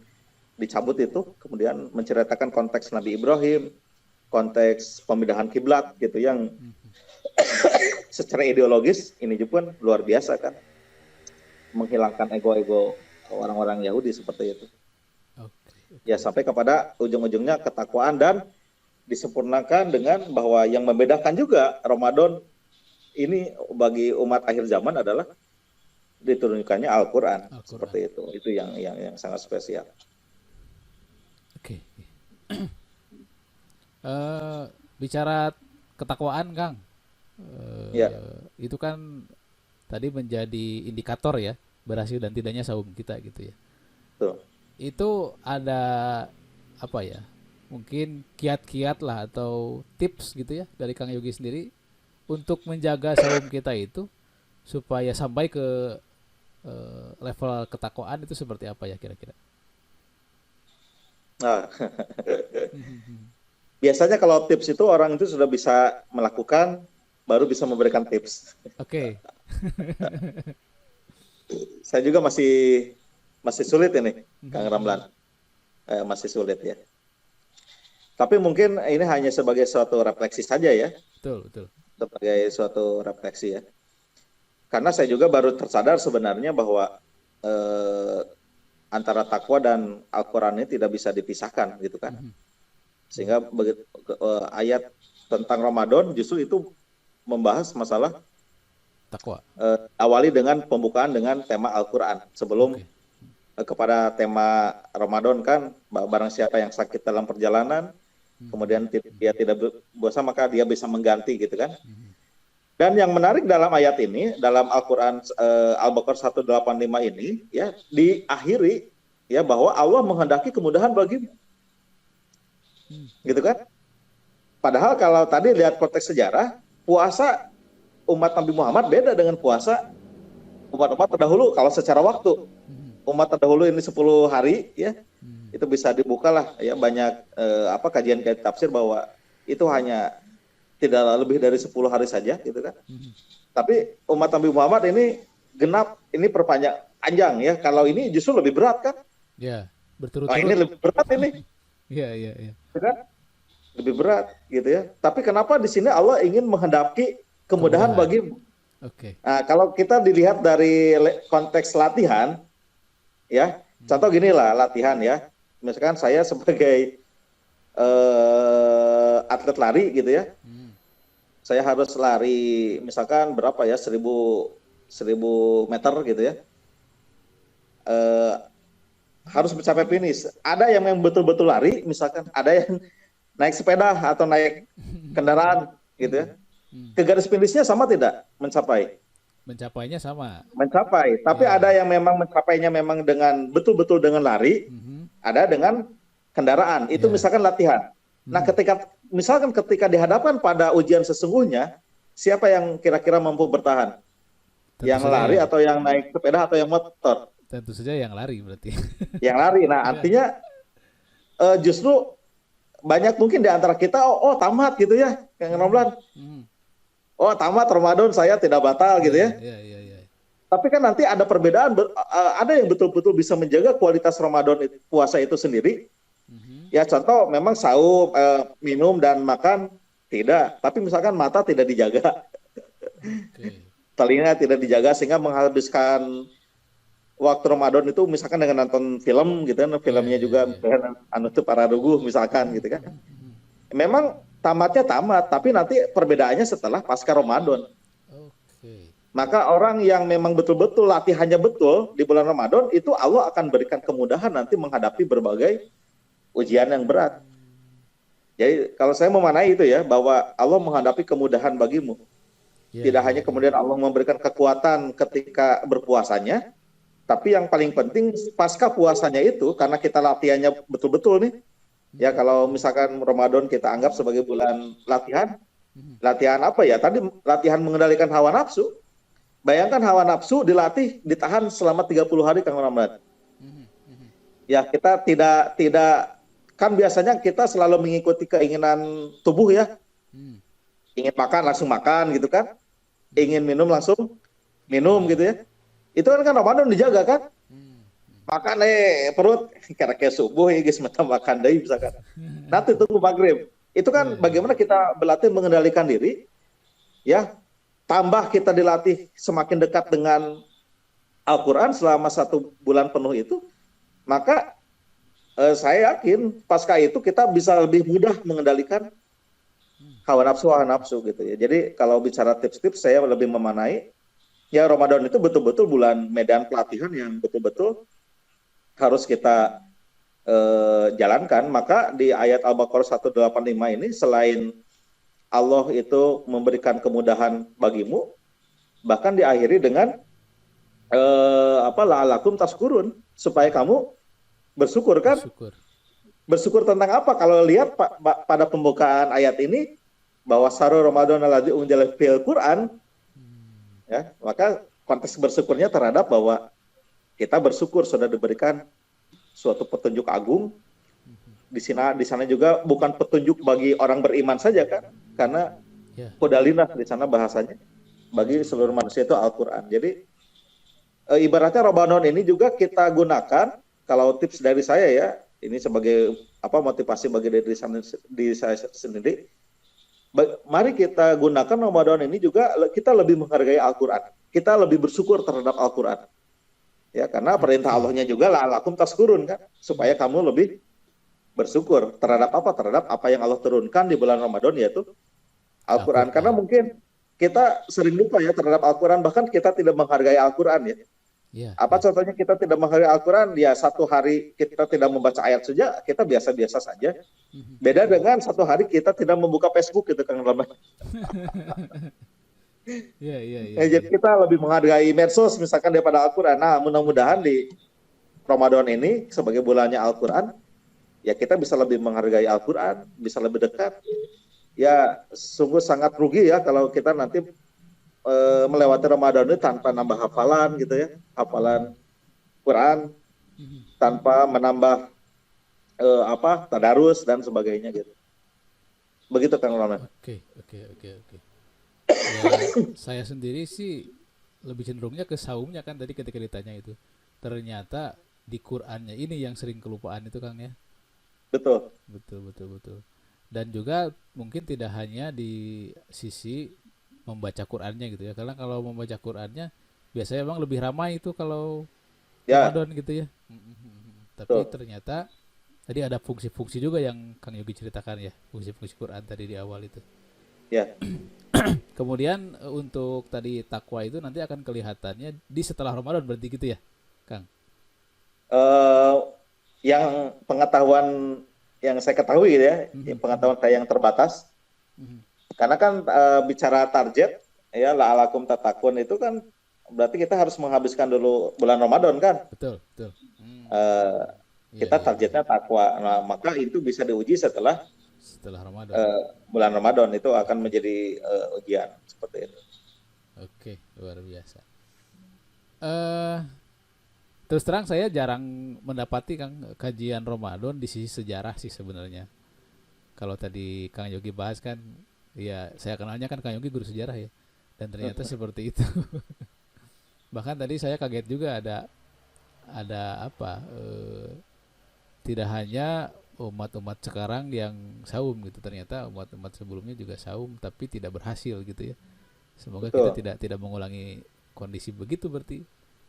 dicabut itu, kemudian menceritakan konteks Nabi Ibrahim, konteks pemindahan kiblat gitu, yang secara ideologis ini juga pun luar biasa kan, menghilangkan ego-ego orang-orang Yahudi seperti itu. Ya sampai kepada ujung-ujungnya ketakwaan dan disempurnakan dengan bahwa yang membedakan juga Ramadan ini bagi umat akhir zaman adalah diturunkannya Al-Quran. Al-Quran. Seperti itu. Itu yang sangat spesial. Oke. Bicara ketakwaan, Kang, Ya, itu kan tadi menjadi indikator ya berhasil dan tidaknya saum kita gitu ya. tuh. Itu ada apa ya? Mungkin kiat-kiat lah atau tips gitu ya dari Kang Yogi sendiri untuk menjaga saum kita itu supaya sampai ke level ketakwaan itu seperti apa ya kira-kira? Nah, biasanya kalau tips itu orang itu sudah bisa melakukan, baru bisa memberikan tips. Oke. Saya juga masih sulit ini, Kang Ramlan. Masih sulit ya. Tapi mungkin ini hanya sebagai suatu refleksi saja ya, Betul, betul. sebagai suatu refleksi ya. Karena saya juga baru tersadar sebenarnya bahwa antara takwa dan Al-Quran ini tidak bisa dipisahkan gitu kan. Sehingga begitu, ayat tentang Ramadan justru itu membahas masalah Takwa. awali dengan pembukaan dengan tema Al-Quran. Sebelum kepada tema Ramadan kan, barang siapa yang sakit dalam perjalanan, kemudian dia tidak puasa maka dia bisa mengganti gitu kan. Dan yang menarik dalam ayat ini, dalam Al-Quran Al-Baqarah 185 ini, ya diakhiri ya bahwa Allah menghendaki kemudahan bagimu. Gitu kan? Padahal kalau tadi lihat konteks sejarah, puasa umat Nabi Muhammad beda dengan puasa umat-umat terdahulu kalau secara waktu. Umat terdahulu ini 10 hari ya. Itu bisa dibukalah ya banyak kajian tafsir bahwa itu hanya tidak lebih dari 10 hari saja gitu kan. Tapi umat Nabi Muhammad ini genap, ini panjang ya. Kalau ini justru lebih berat kan? Ya, Nah, berturut-turut. ini lebih berat ini. Iya, iya, iya. Gitu kan? Lebih berat gitu ya. Tapi kenapa di sini Allah ingin menghendaki kemudahan bagimu? Oke. Nah, kalau kita dilihat dari konteks latihan ya, contoh gini lah latihan ya. Misalkan saya sebagai atlet lari gitu ya. Saya harus lari misalkan berapa ya 1000 meter gitu ya. Harus mencapai finish. Ada yang betul-betul lari, misalkan ada yang naik sepeda atau naik kendaraan gitu ya. Ke garis finishnya sama tidak mencapai? Mencapainya sama. Mencapai, tapi ada yang memang mencapainya memang dengan betul-betul dengan lari, ada dengan kendaraan. Itu misalkan latihan. Nah, ketika dihadapkan pada ujian sesungguhnya, siapa yang kira-kira mampu bertahan? Yang lari atau yang naik sepeda atau yang motor? Tentu saja yang lari berarti. Yang lari. Nah, artinya justru banyak mungkin di antara kita, tamat gitu ya, Kang Ramlan. Oh, tamat Ramadan saya tidak batal gitu ya. Iya. Tapi kan nanti ada perbedaan, ada yang betul-betul bisa menjaga kualitas Ramadan puasa itu sendiri. Ya contoh memang saum, minum dan makan tidak, tapi misalkan mata tidak dijaga, telinga tidak dijaga sehingga menghabiskan waktu Ramadan itu misalkan dengan nonton film gitu kan, filmnya juga Anutup Paradugu misalkan gitu kan. Memang tamatnya tamat, tapi nanti perbedaannya setelah pasca Ramadan. Maka orang yang memang betul-betul latihannya betul di bulan Ramadan itu Allah akan berikan kemudahan nanti menghadapi berbagai ujian yang berat. Jadi kalau saya memanai itu ya bahwa Allah menghadapi kemudahan bagimu. Tidak hanya kemudian Allah memberikan kekuatan ketika berpuasanya, tapi yang paling penting pasca puasanya itu karena kita latihannya betul-betul nih. Ya kalau misalkan Ramadan kita anggap sebagai bulan latihan. Latihan apa ya? Tadi latihan mengendalikan hawa nafsu. Bayangkan hawa nafsu dilatih, ditahan selama 30 hari Kang Ramlan. Ya kita tidak kan biasanya kita selalu mengikuti keinginan tubuh ya. Ingin makan langsung makan gitu kan. Ingin minum langsung minum gitu ya. Itu kan Ramadan dijaga kan. Makan perut kayak subuh ya guys mata makan deui misalkan. Nanti tunggu maghrib. Itu kan bagaimana kita berlatih mengendalikan diri. Ya. Tambah kita dilatih semakin dekat dengan Al-Quran selama 1 bulan penuh itu, maka saya yakin pasca itu kita bisa lebih mudah mengendalikan hawa nafsu gitu ya. Jadi kalau bicara tips-tips, saya lebih memanai ya Ramadan itu betul-betul bulan medan pelatihan yang betul-betul harus kita jalankan. Maka di ayat Al-Baqarah 185 ini, selain Allah itu memberikan kemudahan bagimu, bahkan diakhiri dengan la'alakum taskurun, supaya kamu bersyukur kan. Bersyukur. Bersyukur tentang apa? Kalau lihat pada pembukaan ayat ini bahwa syahrul Ramadan alladzi unzila fil Quran, ya, maka konteks bersyukurnya terhadap bahwa kita bersyukur sudah diberikan suatu petunjuk agung. Di sana juga bukan petunjuk bagi orang beriman saja kan, karena hudalinnas di sana bahasanya bagi seluruh manusia itu Al-Qur'an. Jadi ibaratnya Ramadan ini juga kita gunakan, kalau tips dari saya ya, ini sebagai motivasi bagi diri saya sendiri. Mari kita gunakan Ramadan ini juga kita lebih menghargai Al-Qur'an. Kita lebih bersyukur terhadap Al-Qur'an. Ya, karena perintah Allahnya juga la'alakum taskurun kan, supaya kamu lebih bersyukur terhadap apa? Terhadap apa yang Allah turunkan di bulan Ramadan, yaitu Al-Qur'an. Karena mungkin kita sering lupa ya terhadap Al-Qur'an, bahkan kita tidak menghargai Al-Qur'an ya. Contohnya kita tidak menghargai Al-Quran, ya satu hari kita tidak membaca ayat saja, kita biasa-biasa saja. Beda dengan satu hari kita tidak membuka Facebook gitu Kang Rama. Jadi kita lebih menghargai medsos misalkan daripada Al-Quran. Nah, mudah-mudahan di Ramadan ini sebagai bulannya Al-Quran, ya kita bisa lebih menghargai Al-Quran, bisa lebih dekat. Ya sungguh sangat rugi ya kalau kita nanti melewati Ramadan ini tanpa nambah hafalan gitu ya, hafalan Quran, tanpa menambah tadarus dan sebagainya gitu. Begitu Kang Rama. Oke. Ya, saya sendiri sih lebih cenderungnya ke saumnya kan, tadi ketika ditanya itu. Ternyata di Qur'annya ini yang sering kelupaan itu Kang ya. Betul. Dan juga mungkin tidak hanya di sisi membaca Qur'annya gitu ya, karena kalau membaca Qur'annya biasanya emang lebih ramai itu kalau Ramadan gitu ya. Tapi ternyata tadi ada fungsi-fungsi juga yang Kang Yogi ceritakan ya, fungsi-fungsi Qur'an tadi di awal itu. Ya. Kemudian untuk tadi takwa itu nanti akan kelihatannya di setelah Ramadan berarti gitu ya, Kang? Yang pengetahuan yang saya ketahui gitu ya, pengetahuan saya yang terbatas. Karena kan bicara target ya la'alakum tatakun itu kan berarti kita harus menghabiskan dulu bulan Ramadan kan. Betul. Kita targetnya takwa. Nah, maka itu bisa diuji setelah Ramadan. Bulan Ramadan itu akan menjadi ujian seperti itu. Oke, luar biasa. Terus terang saya jarang mendapati Kang kajian Ramadan di sisi sejarah sih sebenarnya. Kalau tadi Kang Yogi bahas kan, ya saya kenalnya kan Kang Yogi guru sejarah ya, dan ternyata seperti itu. Bahkan tadi saya kaget juga ada tidak hanya umat-umat sekarang yang saum gitu, ternyata umat-umat sebelumnya juga saum tapi tidak berhasil gitu ya. Semoga kita tidak mengulangi kondisi begitu berarti.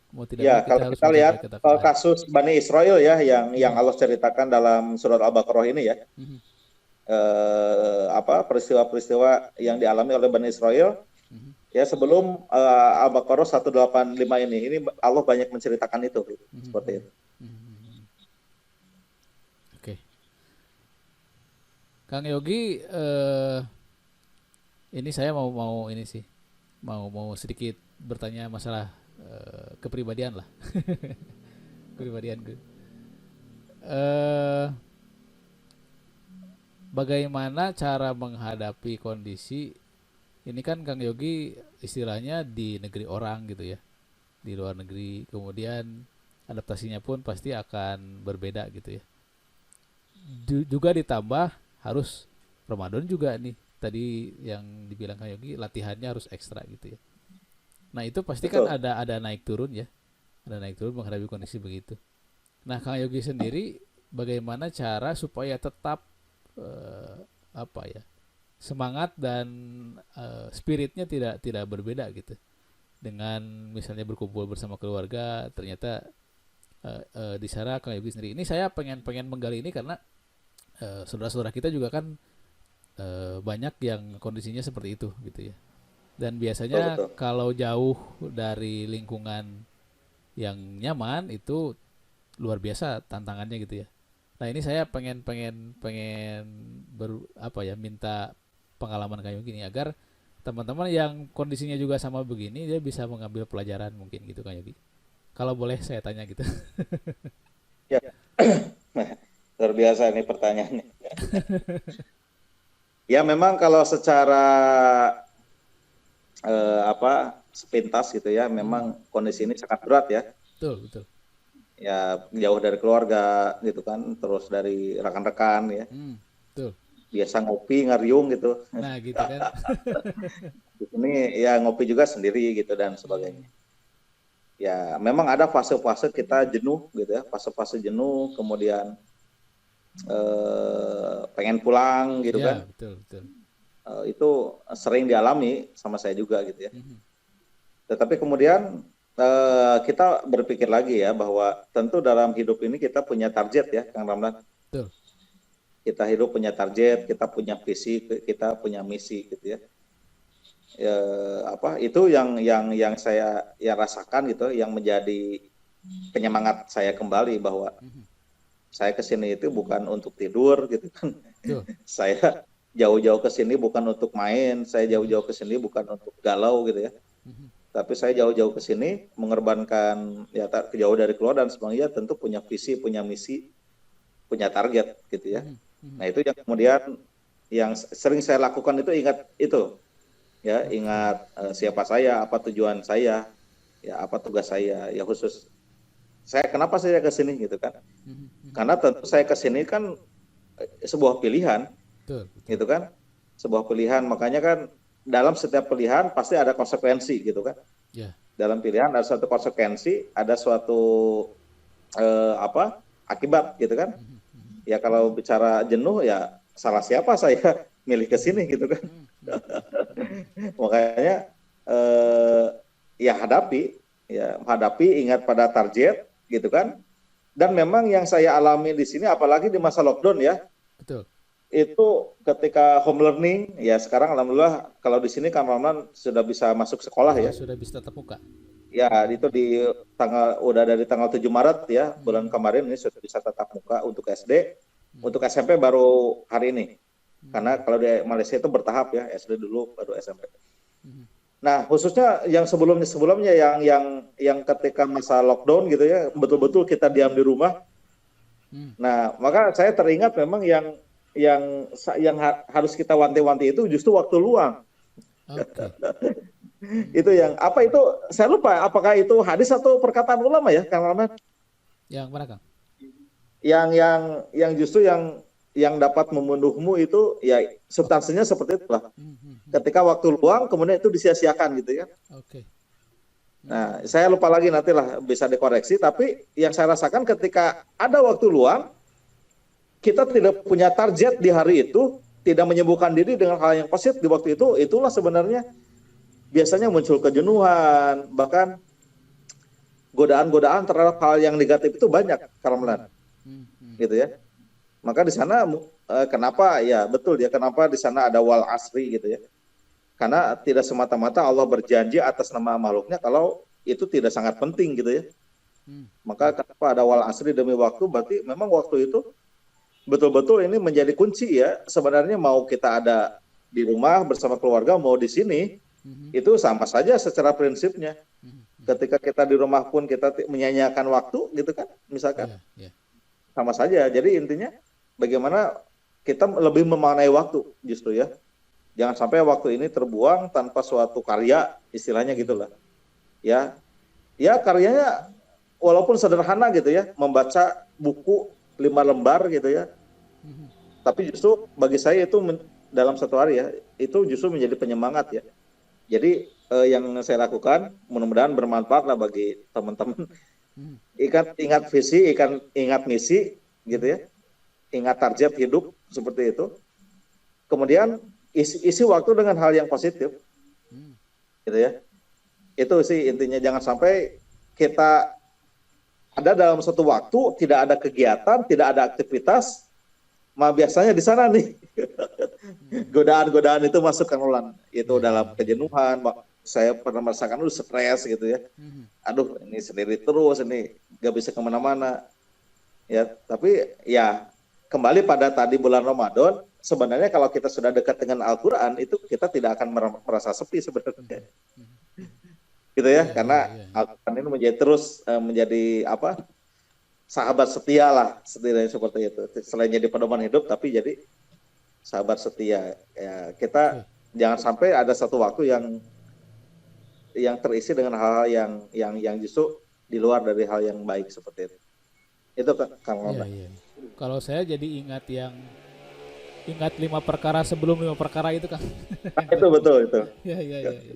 Mau tidak ya, kalau kita lihat kasus Bani Israel ya yang Allah ceritakan dalam surat Al-Baqarah ini ya. Peristiwa-peristiwa yang dialami oleh Bani Israel ya sebelum Al-Baqarah 185 ini Allah banyak menceritakan itu seperti itu. Oke. Kang Yogi, ini saya mau ini sih mau sedikit bertanya masalah kepribadian lah. Kepribadian gue. Bagaimana cara menghadapi kondisi ini kan Kang Yogi istilahnya di negeri orang gitu ya, di luar negeri, kemudian adaptasinya pun pasti akan berbeda gitu ya. Juga ditambah harus Ramadan juga nih, tadi yang dibilang Kang Yogi latihannya harus ekstra gitu ya. Nah itu pasti kan ada naik turun ya, ada naik turun menghadapi kondisi begitu. Nah Kang Yogi sendiri bagaimana cara supaya tetap semangat dan spiritnya tidak berbeda gitu, dengan misalnya berkumpul bersama keluarga, ternyata di sana Kang Yogi sendiri ini saya pengen menggali ini karena saudara-saudara kita juga kan banyak yang kondisinya seperti itu gitu ya. Dan betul biasanya betul. kalau jauh dari lingkungan yang nyaman itu luar biasa tantangannya gitu ya. Nah ini saya pengen pengen pengen apa ya, minta pengalaman kayak gini agar teman-teman yang kondisinya juga sama begini dia bisa mengambil pelajaran mungkin gitu Kang Yogi. Kalau boleh saya tanya gitu. Ya, luar biasa ini pertanyaannya. Ya memang kalau secara sepintas gitu ya, Hmm, memang kondisi ini sangat berat ya. betul betul. Ya jauh dari keluarga gitu kan, terus dari rekan-rekan ya. Betul. Biasa ngopi ngariung gitu. Nah gitu kan. Di sini ya ngopi juga sendiri gitu dan Hmm, sebagainya. Ya memang ada fase-fase kita jenuh gitu ya, fase-fase jenuh, kemudian pengen pulang gitu kan. ya betul betul. Itu sering dialami sama saya juga gitu ya. Hmm, Tetapi kemudian kita berpikir lagi ya bahwa tentu dalam hidup ini kita punya target ya, Kang Ramlan. betul. Kita hidup punya target, kita punya visi, kita punya misi gitu ya. Ya, itu yang saya ya rasakan gitu, yang menjadi penyemangat saya kembali bahwa Hmm, saya kesini itu bukan untuk tidur gitu kan. betul. Saya jauh-jauh ke sini bukan untuk main, saya Hmm, jauh-jauh ke sini bukan untuk galau gitu ya. hmm, Tapi saya jauh-jauh ke sini mengorbankan ya jauh dari keluarga dan sebagainya, tentu punya visi, punya misi, punya target gitu ya. hmm, hmm. Nah, itu yang kemudian yang sering saya lakukan itu ingat itu ya, Oke. ingat siapa saya, apa tujuan saya, ya apa tugas saya, ya khusus saya kenapa saya ke sini gitu kan. Hmm, hmm. Karena tentu saya ke sini kan sebuah pilihan Betul betul. gitu kan. Sebuah pilihan, makanya kan dalam setiap pilihan pasti ada konsekuensi gitu kan. Ya. Dalam pilihan ada suatu konsekuensi, ada suatu akibat gitu kan. Hmm, hmm, Ya kalau bicara jenuh ya salah siapa saya milih ke hmm, sini gitu kan. hmm, hmm, Makanya eh, ya hadapi, ingat pada target gitu kan. Dan memang yang saya alami di sini apalagi di masa lockdown ya, betul. itu ketika home learning ya sekarang alhamdulillah kalau di sini kan sudah bisa masuk sekolah Oh ya. sudah bisa tatap muka. Ya, itu udah dari tanggal 7 Maret ya, bulan Hmm, kemarin ini sudah bisa tatap muka untuk SD, hmm, untuk SMP baru hari ini. Karena hmm, kalau di Malaysia itu bertahap ya, SD dulu baru SMP. hmm, Nah, khususnya yang sebelumnya yang ketika masa lockdown gitu ya, betul-betul kita diam di rumah. hmm. Nah, maka saya teringat memang yang harus kita wanti-wanti itu justru waktu luang. Oke. Itu Hmm. yang apa itu saya lupa apakah itu hadis atau perkataan ulama ya, Kang Rahmat? Yang mana Kang? Yang justru yang dapat membunuhmu itu ya substansinya seperti itulah. Hmm, hmm, hmm. Ketika waktu luang kemudian itu disia-siakan gitu ya. Oke. Nah, Hmm, saya lupa lagi nantilah bisa dikoreksi, tapi yang saya rasakan ketika ada waktu luang, kita tidak punya target di hari itu, tidak menyembuhkan diri dengan hal yang positif di waktu itu, itulah sebenarnya biasanya muncul kejenuhan, bahkan godaan-godaan terhadap hal yang negatif itu banyak, hmm, Karmelan, hmm, hmm. gitu ya. Maka di sana kenapa ya betul ya kenapa di sana ada wal asri gitu ya. Karena tidak semata-mata Allah berjanji atas nama makhluknya kalau itu tidak sangat penting gitu ya. Hmm, Maka hmm, kenapa ada wal asri demi waktu berarti memang waktu itu betul-betul ini menjadi kunci ya. Sebenarnya mau kita ada di rumah bersama keluarga mau di sini hmm, itu sama saja secara prinsipnya. hmm, hmm. Ketika kita di rumah pun kita menyanyiakan waktu gitu kan misalkan Ya, ya. sama saja. Jadi intinya bagaimana kita lebih memaknai waktu justru ya. Jangan sampai waktu ini terbuang tanpa suatu karya, istilahnya Hmm, gitulah. Ya, ya karyanya walaupun sederhana gitu ya, membaca buku 5 lembar gitu ya. hmm. Tapi justru bagi saya itu dalam satu hari ya, itu justru menjadi penyemangat ya. Jadi yang saya lakukan mudah-mudahan bermanfaat lah bagi teman-teman. Hmm, Ingat visi, ingat misi gitu hmm, ya. Ingat target hidup seperti itu. Kemudian isi waktu dengan hal yang positif hmm. gitu ya. Itu sih intinya jangan sampai kita ada dalam satu waktu tidak ada kegiatan, tidak ada aktivitas, biasanya di sana nih Hmm. godaan-godaan itu masuk Kang Roland. Itu Ya, ya, dalam ya, ya. kejenuhan, saya pernah merasakan stres gitu ya. Hmm. Aduh, ini sendiri terus, ini gak bisa kemana-mana. Ya, tapi ya kembali pada tadi bulan Ramadan, sebenarnya kalau kita sudah dekat dengan Al-Quran, itu kita tidak akan merasa sepi sebenarnya. Hmm. Hmm. Hmm. Gitu ya, Ya, ya, karena ya, ya. Al-Quran ini menjadi terus menjadi apa sahabat setia lah, setidaknya seperti itu. Selain jadi pedoman hidup, tapi jadi sahabat setia. Ya, kita Oke. jangan sampai ada satu waktu yang terisi dengan hal-hal yang justru di luar dari hal yang baik seperti itu. Itu Kang Iya, Ronda. iya. Kalau saya jadi ingat 5 perkara sebelum 5 perkara itu kan. Yang Itu tadi. betul itu. Ya, ya, ya, ya.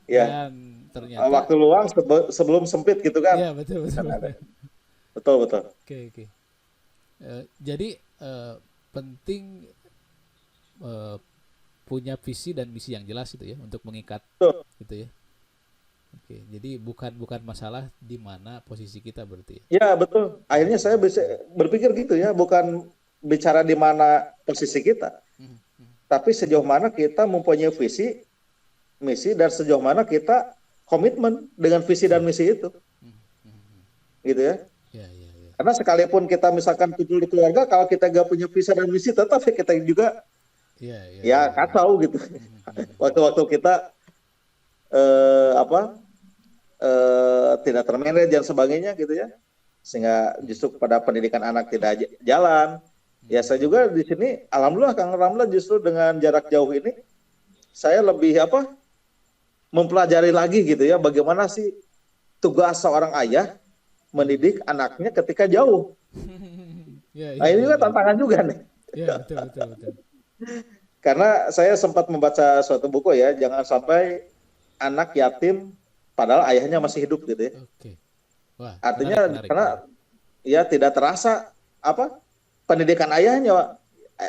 Ya, Dan ternyata, waktu luang sebelum sempit gitu kan. ya betul, Kan betul, ada. betul. Betul betul. Oke, oke. Jadi penting eh, punya visi dan misi yang jelas itu ya untuk mengikat Betul. gitu ya. Oke, jadi bukan bukan masalah di mana posisi kita berarti ya. Ya betul. Akhirnya saya bisa berpikir gitu ya, bukan bicara di mana posisi kita, Hmm, hmm, tapi sejauh mana kita mempunyai visi, misi, dan sejauh mana kita komitmen dengan visi dan ya. misi itu, Hmm, hmm, hmm. gitu ya. Ya, ya, ya. Karena sekalipun kita misalkan kumpul di keluarga, kalau kita gak punya visi dan misi, tetap ya kita juga Ya, ya, ya ya, ya. kacau gitu. Hmm, hmm, hmm, hmm. Waktu-waktu kita apa tidak termanage dan sebagainya gitu ya, sehingga justru pada pendidikan anak tidak jalan. Hmm, Ya saya juga di sini, alhamdulillah Kang Ramlan, justru dengan jarak jauh ini saya lebih apa mempelajari lagi gitu ya, bagaimana sih tugas seorang ayah hmm. mendidik anaknya ketika jauh. Ya, Nah ya, ini ya, juga ya. tantangan juga nih, Ya, betul, betul, betul. karena saya sempat membaca suatu buku ya, jangan sampai anak yatim padahal ayahnya masih hidup gitu ya. Oke. Wah, menarik, Artinya menarik, menarik. karena ya tidak terasa apa pendidikan ayahnya,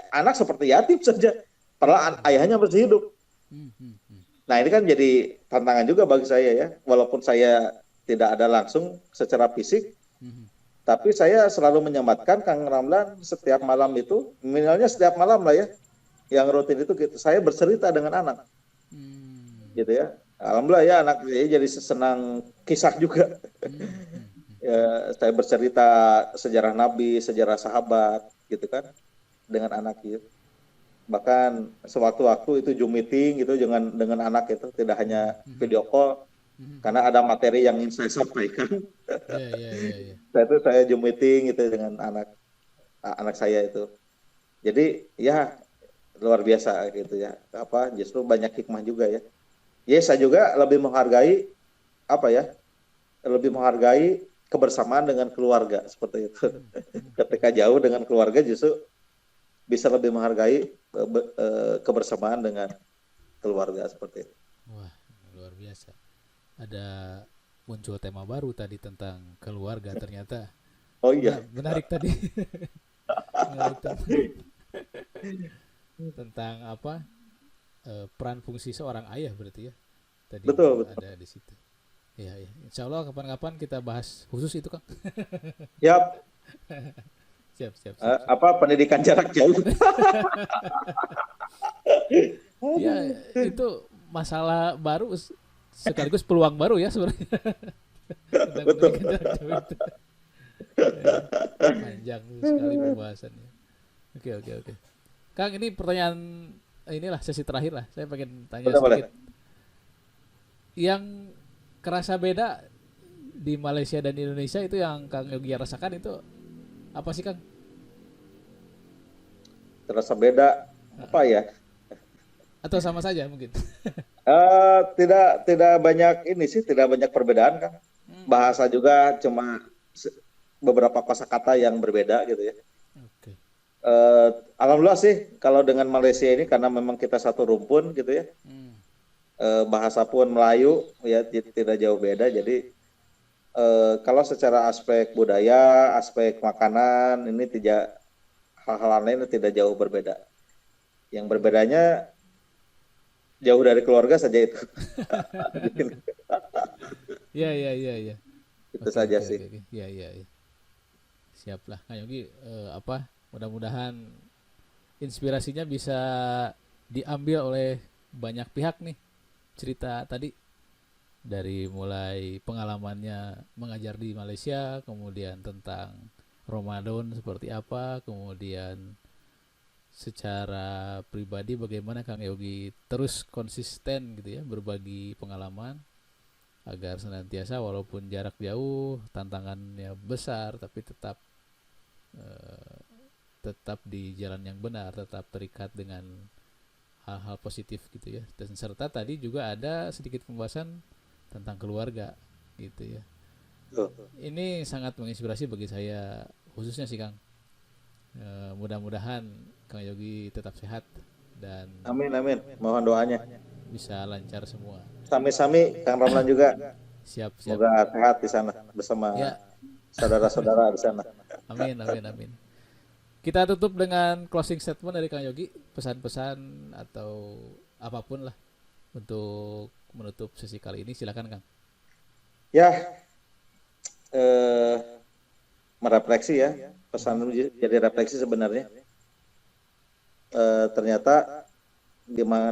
anak seperti yatim saja padahal Hmm, ayahnya masih hidup. hmm, hmm, hmm. Nah ini kan jadi tantangan juga bagi saya ya, walaupun saya tidak ada langsung secara fisik, Hmm, tapi saya selalu menyematkan Kang Ramlan setiap malam itu, minimalnya setiap malam lah ya, yang rutin itu gitu, saya bercerita dengan anak hmm, gitu ya. Alhamdulillah ya, anak saya jadi senang kisah juga. hmm, hmm, hmm. Ya, saya bercerita sejarah Nabi, sejarah sahabat gitu kan dengan anak gitu. Bahkan sewaktu-waktu itu Zoom meeting gitu dengan anak itu, tidak hanya Mhm, video call, mhm. karena ada materi yang ingin saya sampaikan. Ya, ya, ya, ya. Saya Zoom meeting gitu dengan anak anak saya itu. Jadi ya luar biasa gitu ya. Apa justru banyak hikmah juga ya. Ya saya juga lebih menghargai apa ya? Lebih menghargai kebersamaan dengan keluarga seperti itu. Mhm, mhm, Ketika mhm. jauh dengan keluarga justru bisa lebih menghargai kebersamaan dengan keluarga seperti itu. Wah, luar biasa. Ada muncul tema baru tadi tentang keluarga ternyata. Oh iya, Menarik tadi. Menarik tentang apa? Peran fungsi seorang ayah berarti ya. Tadi betul betul. ada di situ. Ya, ya. Insya Allah kapan-kapan kita bahas khusus itu, Kang. Ya, Siap, siap, siap, siap. apa pendidikan jarak jauh. Ya, Aduh. itu masalah baru sekaligus peluang baru ya sebenarnya tentang Betul. pendidikan jarak jauh itu. Ya, panjang sekali pembahasannya. Oke, oke, oke. Kang, ini pertanyaan inilah sesi terakhir lah. Saya pengen tanya Boleh, boleh. sedikit. Yang kerasa beda di Malaysia dan Indonesia itu yang Kang Yogi rasakan itu apa sih, Kang? Terasa beda apa ya? Atau sama saja mungkin? Tidak banyak ini sih, tidak banyak perbedaan kan. Bahasa juga cuma beberapa kosakata yang berbeda gitu ya. Oke. Alhamdulillah sih kalau dengan Malaysia ini karena memang kita satu rumpun gitu ya. Hmm. Bahasa pun Melayu ya tidak jauh beda. Jadi kalau secara aspek budaya, aspek makanan ini tidak hal-hal lain tidak jauh berbeda. Yang berbedanya jauh dari keluarga saja itu. Ya, ya, ya, ya. Itu Oke, saja oke, sih. oke, oke. Ya, ya, ya. Siap lah. Kang Yogi apa? Mudah-mudahan inspirasinya bisa diambil oleh banyak pihak nih. Cerita tadi dari mulai pengalamannya mengajar di Malaysia, kemudian tentang Ramadan seperti apa, kemudian secara pribadi bagaimana Kang Yogi terus konsisten gitu ya berbagi pengalaman agar senantiasa walaupun jarak jauh tantangannya besar tapi eh, tetap di jalan yang benar, tetap terikat dengan hal-hal positif gitu ya. Dan serta tadi juga ada sedikit pembahasan tentang keluarga gitu ya. Tuh. Ini sangat menginspirasi bagi saya khususnya sih Kang. Mudah-mudahan Kang Yogi tetap sehat dan Amin, amin. Mohon doanya. bisa lancar semua. Sami-sami Kang Ramlan juga. Siap, siap. Semoga sehat di sana bersama Ya, saudara-saudara di sana. amin, amin, amin. Kita tutup dengan closing statement dari Kang Yogi, pesan-pesan atau apapun lah untuk menutup sesi kali ini. Silakan Kang. Ya, eh, merefleksi ya. Pesan jadi refleksi sebenarnya. Ternyata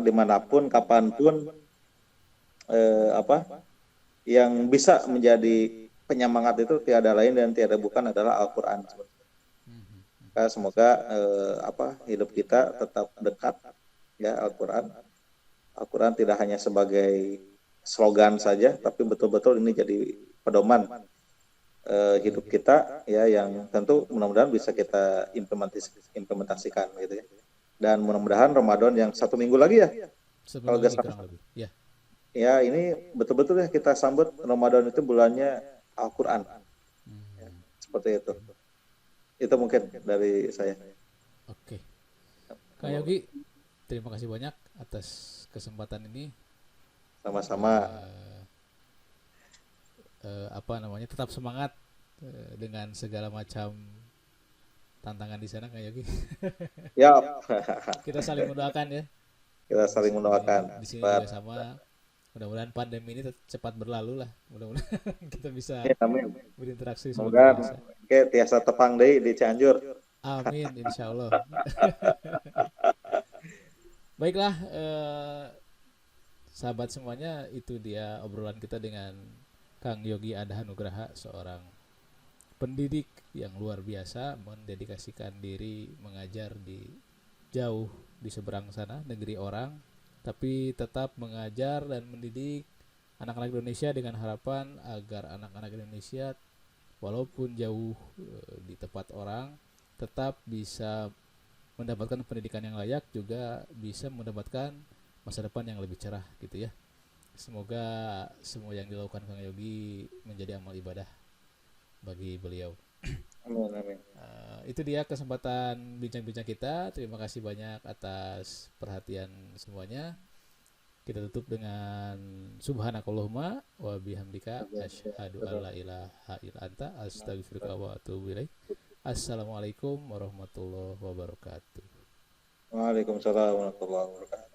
dimanapun, kapanpun, apa yang bisa menjadi penyemangat itu tiada lain dan tiada bukan adalah Al-Quran. Semoga hidup kita tetap dekat ya Al-Quran. Al-Quran tidak hanya sebagai slogan saja, tapi betul-betul ini jadi pedoman hidup kita ya, yang tentu mudah-mudahan bisa kita implementasikan gitu ya. Dan mudah-mudahan Ramadan yang 1 minggu lagi ya, kalau Sebentar lagi gak kurang lebih. Ya. ya ini betul-betul ya kita sambut Ramadan itu bulannya Al-Quran. Ya, seperti itu. Itu mungkin dari saya. Oke. Kang Yogi, terima kasih banyak atas kesempatan ini. Sama-sama. Eh, apa namanya? Tetap semangat dengan segala macam tantangan di sana Kang Yogi. Ya, Kita saling mendoakan ya. kita Di saling sini, mendoakan. di sini juga sama. Mudah-mudahan pandemi ini cepat berlalu lah. Mudah-mudahan kita bisa Ya, amin. berinteraksi seperti Semoga biasa. tiasa tepang deh di Cianjur. Amin, insya Allah. Baiklah, sahabat semuanya, itu dia obrolan kita dengan Kang Yogi Adaha Nugraha, seorang pendidik yang luar biasa, mendedikasikan diri mengajar di jauh di seberang sana, negeri orang, tapi tetap mengajar dan mendidik anak-anak Indonesia dengan harapan agar anak-anak Indonesia walaupun jauh di tempat orang tetap bisa mendapatkan pendidikan yang layak, juga bisa mendapatkan masa depan yang lebih cerah gitu ya. Semoga semua yang dilakukan Kang Yogi menjadi amal ibadah bagi beliau. Amin, amin. Itu dia kesempatan bincang-bincang kita. Terima kasih banyak atas perhatian semuanya. Kita tutup dengan subhanakallahumma wa bihamdika asyhadu alla ilaha illa anta astaghfiruka wa atubu ilaik. Assalamualaikum warahmatullahi wabarakatuh. Waalaikumsalam warahmatullahi wabarakatuh.